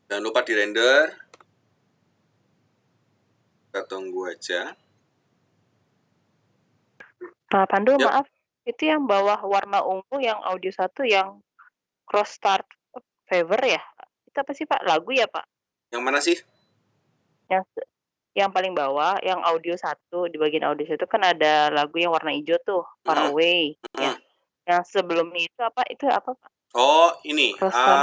Jangan lupa di render. Kita tunggu aja. Pak Pandu, Yap. maaf, itu yang bawah warna ungu yang audio 1 yang cross start favor ya? Itu apa sih Pak? Lagu ya Pak? Yang mana sih? Yang paling bawah, yang audio 1, di bagian audio 1 kan ada lagu yang warna hijau tuh, Far Away. Ya. Yang sebelumnya itu apa Pak? Oh, ini Cross start.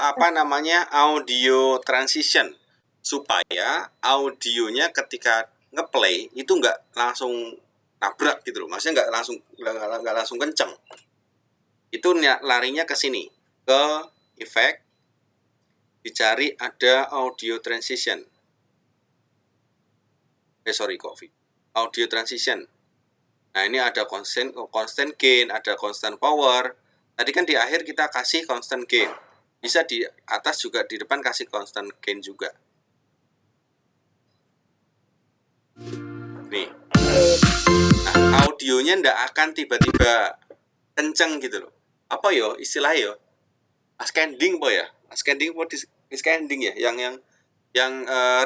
apa namanya, audio transition, supaya audionya ketika ngeplay itu nggak langsung nabrak gitu loh, maksudnya nggak langsung kenceng. Itu larinya ke sini, ke efek, dicari ada audio transition. Audio transition. Nah, ini ada constant gain, ada constant power. Tadi kan di akhir kita kasih constant gain. Bisa di atas juga, di depan kasih constant gain juga. Nih. Nah, audionya ndak akan tiba-tiba kenceng gitu loh. Apa yo istilahnya yo? Ascending po ya? Ascending po descending ya? Yang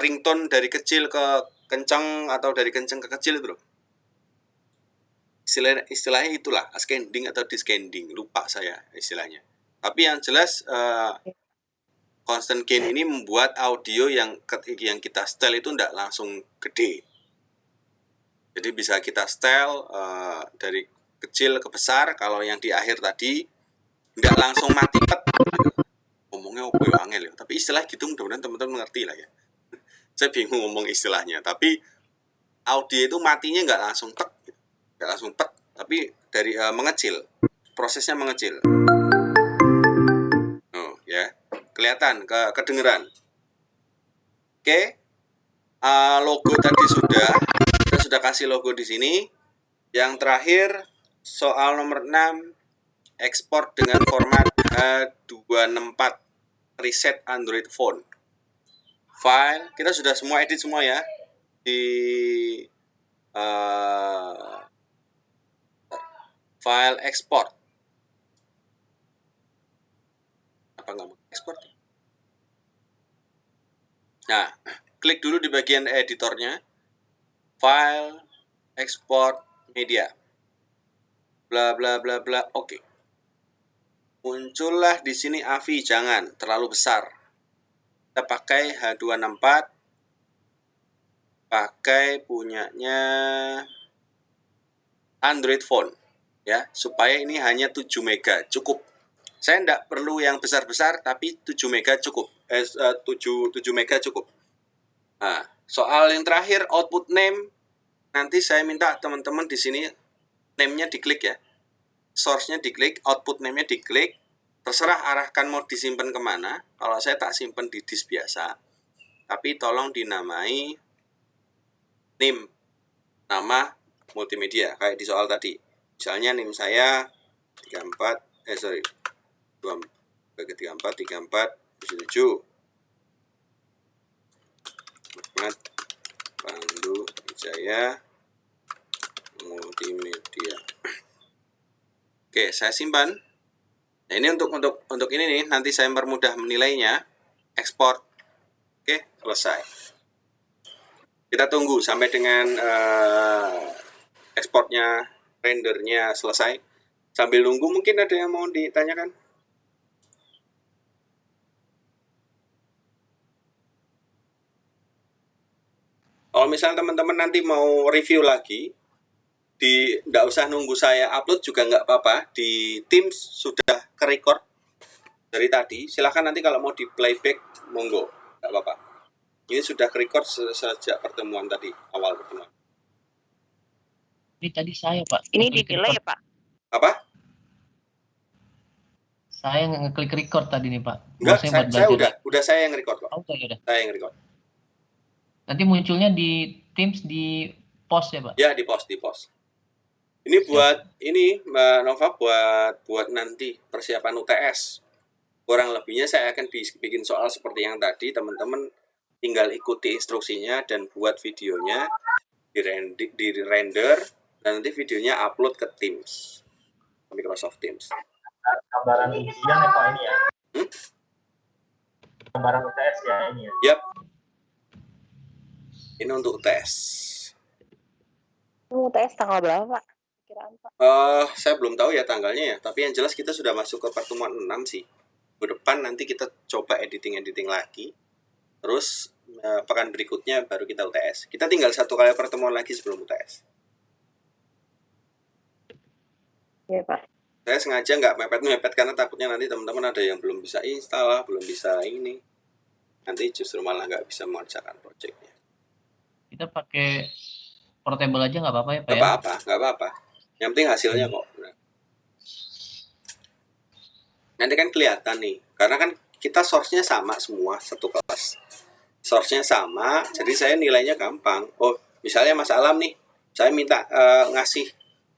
ringtone dari kecil ke kenceng atau dari kenceng ke kecil itu loh. Istilahnya itulah, ascending atau descending, lupa saya istilahnya. Tapi yang jelas constant gain ini membuat audio yang kita setel itu tidak langsung gede. Jadi bisa kita setel dari kecil ke besar. Kalau yang di akhir tadi tidak langsung mati pet. Ngomongnya apa ya angel ya. Tapi istilah gitu mudah-mudahan teman-teman mengerti lah ya. Saya bingung ngomong istilahnya. Tapi audio itu matinya nggak langsung tek. Nggak langsung pet, tapi dari mengecil, prosesnya mengecil. Oh ya, kelihatan, kedengeran. Oke, logo tadi kita sudah kasih logo di sini. Yang terakhir soal nomor 6, ekspor dengan format H264 reset Android phone. File kita sudah semua edit semua ya di file export. Apa nggak mau ekspor? Nah, klik dulu di bagian editornya, file export media, bla bla bla bla. Oke. Muncullah di sini AVI, jangan terlalu besar. Kita pakai H264, pakai punyanya Android phone. Ya, supaya ini hanya 7 mega cukup. Saya tidak perlu yang besar-besar, tapi 7 mega cukup. 7 mega cukup. Nah, soal yang terakhir output name, nanti saya minta teman-teman di sini name-nya diklik ya. Source-nya diklik, output name-nya diklik. Terserah arahkan mau disimpan kemana. Kalau saya tak simpan di disk biasa. Tapi tolong dinamai name, nama multimedia kayak di soal tadi. Misalnya name saya 34 34 7. Muhammad Pandu Wijaya Multimedia. Oke, saya simpan. Nah, ini untuk ini nih, nanti saya mempermudah menilainya. Ekspor. Oke, selesai. Kita tunggu sampai dengan ekspornya, rendernya selesai. Sambil nunggu mungkin ada yang mau ditanyakan. Kalau misalnya teman-teman nanti mau review lagi, nggak usah nunggu saya upload juga nggak apa-apa. Di Teams sudah ke-record dari tadi. Silahkan nanti kalau mau di playback, monggo, nggak apa-apa. Ini sudah ke-record sejak pertemuan tadi, awal pertemuan. Ini tadi saya, Pak. Ini ngeklik di-delay ya, record. Pak? Apa? Saya ngeklik record tadi nih, Pak. Enggak, Maksudnya buat saya belajar. udah saya yang record kok. Oh, udah. Saya yang record. Nanti munculnya di Teams di post ya, Pak? Ya, di post. Ini buat ini Mbak Nova buat nanti persiapan UTS. Kurang lebihnya saya akan bikin soal seperti yang tadi, teman-teman tinggal ikuti instruksinya dan buat videonya di render dan nanti videonya upload ke Teams, Microsoft Teams. Gambaran ujian ya Pak ini ya? Gambaran UTS ya ini ya? Yap. Ini untuk UTS. UTS tanggal berapa, Pak? Kiraan, Pak? Saya belum tahu ya tanggalnya ya, tapi yang jelas kita sudah masuk ke pertemuan 6 sih. Ke depan nanti kita coba editing lagi. Terus pekan berikutnya baru kita UTS. Kita tinggal 1 kali pertemuan lagi sebelum UTS. Iya, Pak. Saya sengaja nggak mepet-mepet karena takutnya nanti teman-teman ada yang belum bisa install, belum bisa ini. Nanti justru malah nggak bisa mengerjakan proyeknya. Kita pakai portable aja nggak apa-apa ya, Pak? Nggak apa-apa. Yang penting hasilnya kok. Nanti kan kelihatan nih, karena kan kita source-nya sama semua, satu kelas. Source-nya sama, jadi saya nilainya gampang. Oh, misalnya Mas Alam nih, saya minta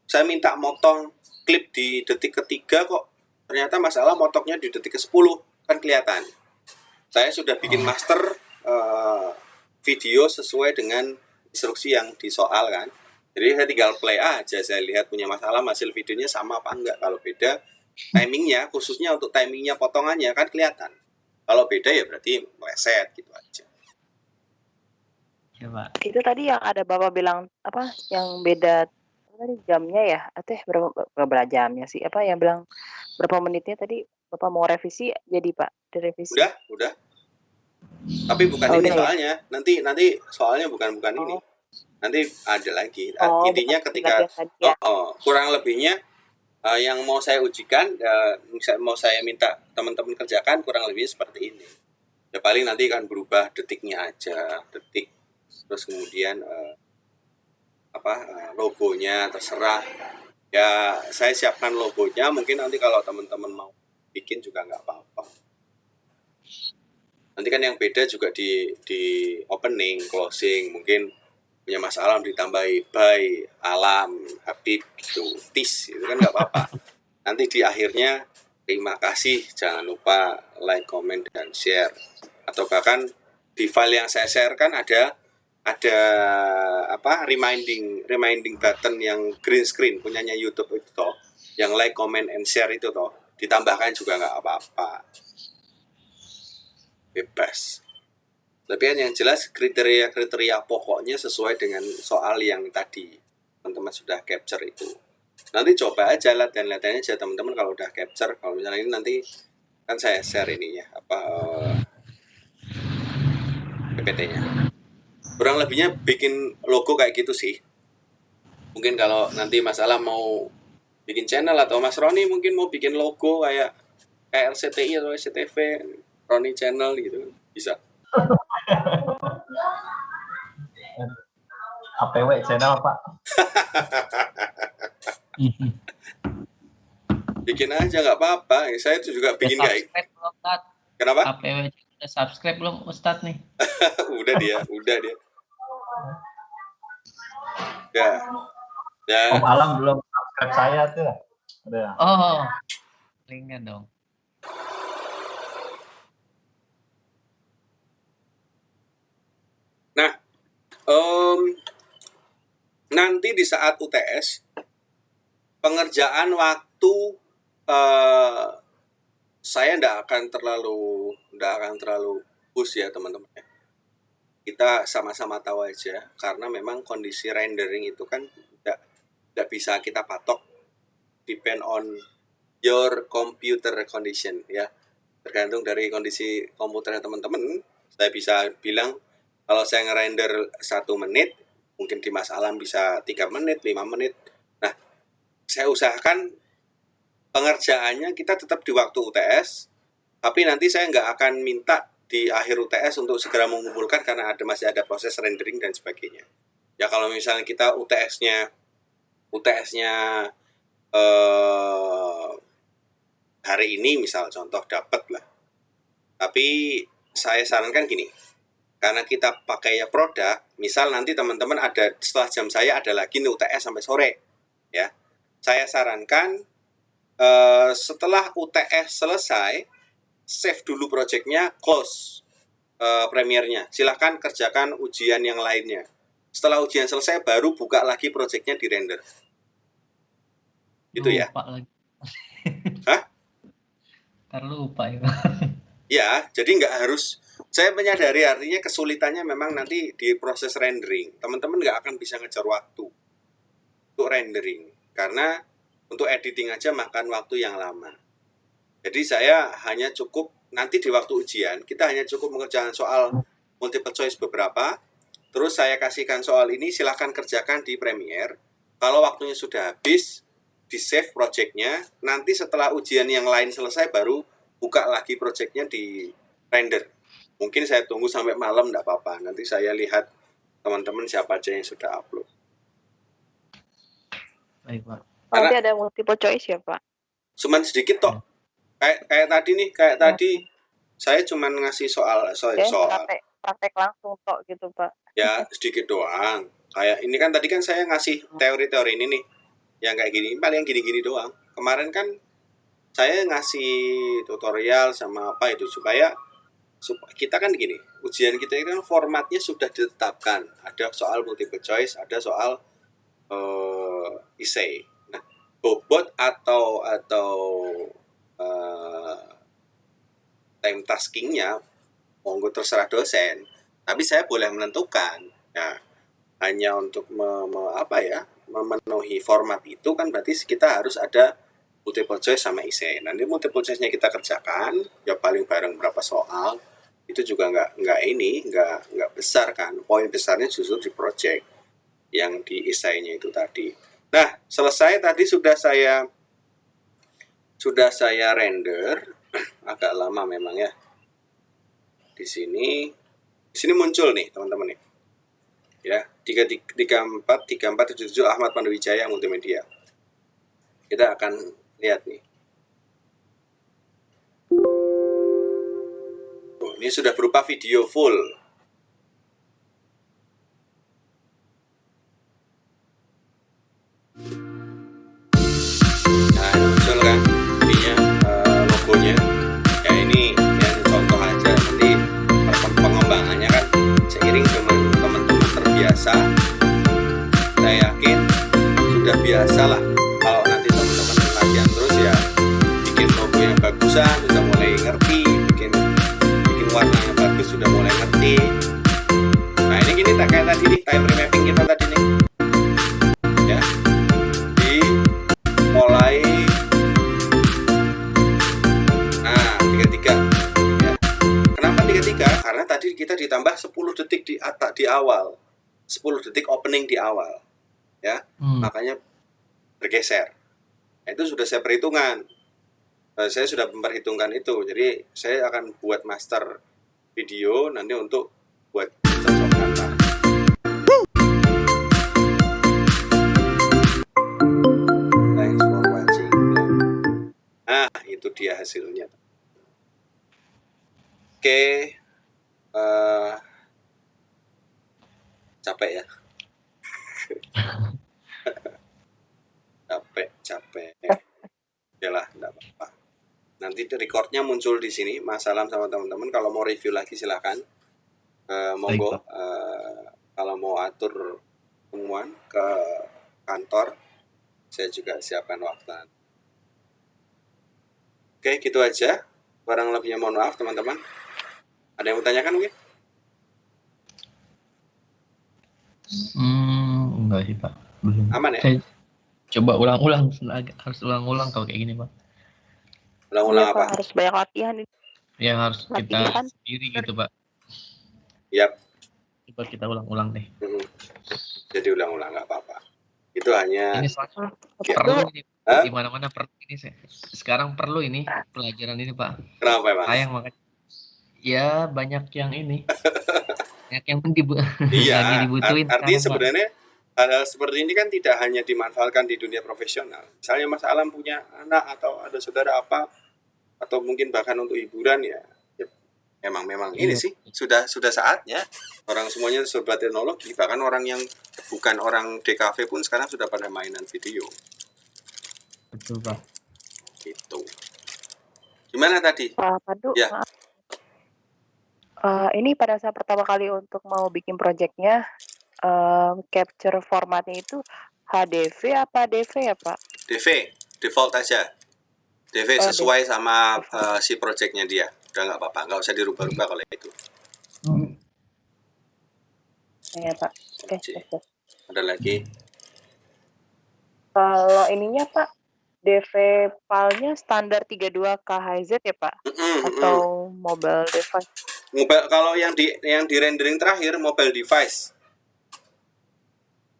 saya minta motong klip di detik ketiga kok. Ternyata Mas Alam motongnya di detik ke-10, kan kelihatan. Saya sudah bikin master video sesuai dengan instruksi yang di soal kan. Jadi saya tinggal play aja, saya lihat punya Mas Alam hasil videonya sama apa enggak. Kalau beda, timingnya, khususnya untuk timingnya potongannya kan kelihatan. Kalau beda ya berarti meleset gitu aja. Ya, Pak. Itu tadi yang ada Bapak bilang apa yang beda tadi jamnya ya? Atau berapa jamnya sih? Apa yang bilang berapa menitnya tadi Bapak mau revisi jadi Pak? Direvisi. Udah. Tapi bukan ini soalnya. Ya? Nanti soalnya bukan ini. Nanti ada lagi. Intinya ketika kurang lebihnya yang mau saya ujikan, mau saya minta teman-teman kerjakan kurang lebih seperti ini. Ya paling nanti akan berubah detiknya aja, detik. Terus kemudian logonya terserah. Ya saya siapkan logonya. Mungkin nanti kalau teman-teman mau bikin juga nggak apa-apa. Nanti kan yang beda juga di opening, closing, mungkin punya Mas Alam ditambahi by Alam, Habib gitu, tis, itu kan nggak apa-apa. Nanti di akhirnya terima kasih, jangan lupa like, comment, dan share. Atau bahkan di file yang saya share kan ada reminding button yang green screen punyanya YouTube itu toh, yang like, comment, and share itu toh, ditambahkan juga nggak apa-apa. Bebas. Tapi yang jelas kriteria pokoknya sesuai dengan soal yang tadi teman-teman sudah capture itu. Nanti coba aja latihan-latihannya aja teman-teman kalau udah capture. Kalau misalnya ini nanti kan saya share ininya PPT-nya. Kurang lebihnya bikin logo kayak gitu sih. Mungkin kalau nanti Mas Alam mau bikin channel atau Mas Roni mungkin mau bikin logo kayak RCTI atau SCTV, Roni channel gitu bisa. APW channel Pak. Bikin aja nggak apa-apa. Saya itu juga bikin kayak. Kenapa? APW udah subscribe belum Ustadz nih? udah dia. Ya. Om Alam belum subscribe saya tuh. Udah. Oh, linknya dong. Nanti di saat UTS, pengerjaan waktu saya nggak akan terlalu push ya teman-teman. Kita sama-sama tahu aja, karena memang kondisi rendering itu kan nggak bisa kita patok, depend on your computer condition ya, tergantung dari kondisi komputernya teman-teman. Saya bisa bilang kalau saya ngerender 1 menit, mungkin di Mas Alam bisa 3 menit, 5 menit. Nah, saya usahakan pengerjaannya kita tetap di waktu UTS, tapi nanti saya nggak akan minta di akhir UTS untuk segera mengumpulkan karena masih ada proses rendering dan sebagainya. Ya kalau misalnya kita UTS-nya hari ini misal contoh dapat lah. Tapi saya sarankan gini, karena kita pakai ya produk, misal nanti teman-teman ada setelah jam saya ada lagi nih UTS sampai sore ya. Saya sarankan setelah UTS selesai, save dulu projectnya, close Premiere-nya. Silahkan kerjakan ujian yang lainnya. Setelah ujian selesai, baru buka lagi projectnya di render. Gitu ya. Lupa lagi. Hah? Terlupa ya. Ya, jadi nggak harus. Saya menyadari artinya kesulitannya memang nanti di proses rendering. Teman-teman nggak akan bisa ngejar waktu untuk rendering. Karena untuk editing aja makan waktu yang lama. Jadi saya hanya cukup, nanti di waktu ujian, kita hanya cukup mengerjakan soal multiple choice beberapa, terus saya kasihkan soal ini, silahkan kerjakan di Premiere. Kalau waktunya sudah habis, di-save project-nya, nanti setelah ujian yang lain selesai, baru buka lagi project-nya di render. Mungkin saya tunggu sampai malam, enggak apa-apa. Nanti saya lihat teman-teman siapa aja yang sudah upload. Baik, Pak. Nanti ada multiple choice ya, Pak? Cuman sedikit toh. Kayak tadi saya cuman ngasih soal. Praktek langsung tok gitu, Pak. Ya, sedikit doang. Kayak ini kan tadi kan saya ngasih teori-teori ini nih. Yang kayak gini, paling gini-gini doang. Kemarin kan saya ngasih tutorial sama apa itu supaya kita kan gini, ujian kita itu kan formatnya sudah ditetapkan. Ada soal multiple choice, ada soal essay. Nah, bobot atau time taskingnya monggo terserah dosen, tapi saya boleh menentukan. Nah, hanya untuk memenuhi format itu kan berarti kita harus ada multiple choice sama essay. Nanti multiple choice-nya kita kerjakan, ya paling bareng berapa soal, itu juga nggak besar kan. Poin besarnya justru di project yang di essay-nya itu tadi. Nah, selesai tadi sudah saya render, agak lama memang ya. Di sini muncul nih teman-teman nih. Ya, 3477 Ahmad Pandu Wijaya Multimedia. Kita akan lihat nih. Oh, ini sudah berupa video full. Nah, muncul kan ininya, logonya. Ya ini yang contoh aja, nanti pengembangannya kan seiring dengan teman-teman terbiasa. Saya yakin sudah biasa lah. Kalau nanti teman-teman latihan terus ya, bikin logo yang bagusan sudah mulai ngerti, bikin warna yang bagus sudah mulai ngerti. Nah ini gini tak kayak tadi nih, time remapping kita tadi nih. Ya, mulai. Nah 33 ya. Kenapa 33? Karena tadi kita ditambah 10 detik di awal, 10 detik opening di awal ya. Makanya bergeser. Nah, itu sudah saya perhitungkan. Saya sudah memperhitungkan itu. Jadi saya akan buat master video nanti untuk buat cocok kata. Thanks for watching. Nah, itu dia hasilnya. Oke. Capek ya. capek. Yalah, enggak apa-apa. Nanti recordnya muncul di sini, Mas Salam sama teman-teman. Kalau mau review lagi silakan. Monggo. Kalau mau atur ketemuan ke kantor, saya juga siapkan waktu. Oke, gitu aja. Kurang lebihnya mohon maaf teman-teman. Ada yang mau tanyakan mungkin? Enggak sih Pak, belum. Aman ya? Saya coba ulang-ulang, harus ulang-ulang kalau kayak gini Pak. Ulang-ulang Iya, apa? Pak, harus banyak latihan. Yang harus kita Latihan. sendiri gitu Pak. Yap. Coba kita ulang-ulang deh. Jadi ulang-ulang nggak apa-apa. Itu hanya Ini soalnya Ya. perlu ini Hah? di mana-mana perlu ini sekarang perlu ini pelajaran ini Pak. kenapa emang? Sayang makanya. Ya banyak yang ini. Banyak yang Iya, lagi dibutuhin artinya sekarang, Pak. sebenarnya hal-hal seperti ini kan tidak hanya dimanfaatkan di dunia profesional. Misalnya Mas Alam punya anak atau ada saudara apa, atau mungkin bahkan untuk hiburan ya memang ini Iya. sih sudah saatnya orang semuanya serba teknologi, bahkan orang yang bukan orang DKV pun sekarang sudah pada mainan video. Betul Pak. Gitu. Gimana tadi? Pak Pandu, Ya. maaf. Ini pada saat pertama kali untuk mau bikin projectnya, capture formatnya itu HDV apa DV ya Pak? DV, default aja. DV Oh, sesuai sama si projectnya dia. Udah nggak apa-apa, nggak usah dirubah-rubah kalau itu. Iya Pak. Oke. Ada lagi? Kalau ininya Pak, DV file-nya standar 32 KHZ ya Pak? Atau mobile device? Mobile, kalau yang di rendering terakhir mobile device.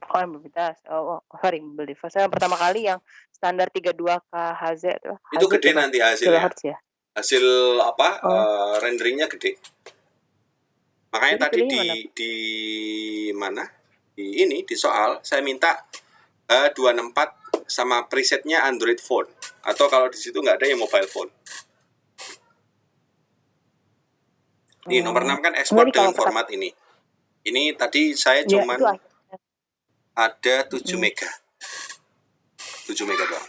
Oh, mobile device. Oh, sorry, mobile device. Saya pertama kali yang standar 32 KHZ. Itu gede nanti hasilnya. Kilohertz ya? Hasil apa? Renderingnya gede. Makanya jadi tadi di mana? Di soal saya minta 264 sama presetnya Android phone, atau kalau di situ nggak ada ya mobile phone. Ini nomor 6 kan ekspor dengan format ini. Ini tadi saya cuman ada 7 mega. 7 mega doang.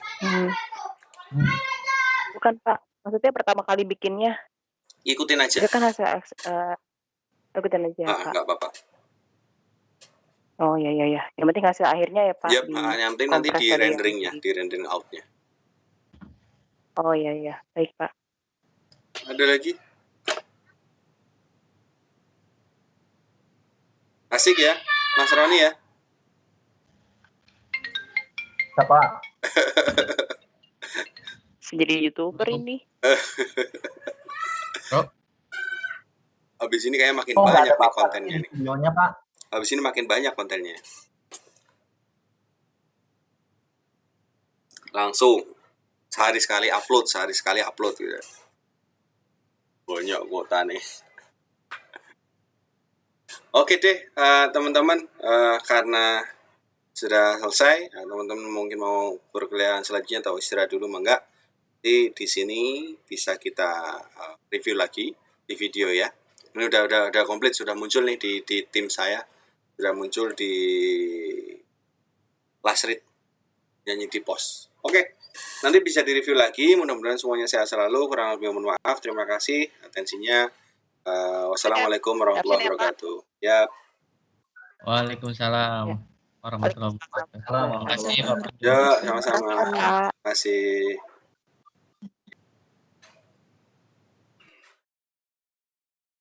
Bukan Pak, maksudnya pertama kali bikinnya. Ikutin aja. Itu kan hasil ikutin aja Pak. Nggak apa-apa. Oh iya. Yang penting hasil akhirnya ya Pak. Yap, yang penting nanti di renderingnya, di rendering outnya. Oh iya, baik Pak. Ada lagi? Asik ya, Mas Roni ya? Siapa? Jadi YouTuber ini. Habis ini kayak makin banyak nih kontennya nih. Videonya Pak. Habis ini makin banyak kontennya. Langsung sehari sekali upload gitu. Banyak kuota nih. Oke deh teman-teman, karena sudah selesai, teman-teman mungkin mau berkeliaran selanjutnya atau istirahat dulu enggak? Di sini bisa kita review lagi di video ya. Ini udah komplit, sudah muncul nih di tim saya, sudah muncul di last read nyanyi di post. Oke, nanti bisa di review lagi. Mudah-mudahan semuanya sehat selalu. Kurang lebih mohon maaf. Terima kasih atensinya. Wassalamualaikum warahmatullahi wabarakatuh. Ya. Waalaikumsalam warahmatullahi wabarakatuh. Terima kasih Bapak. Ya, sama-sama. Terima kasih.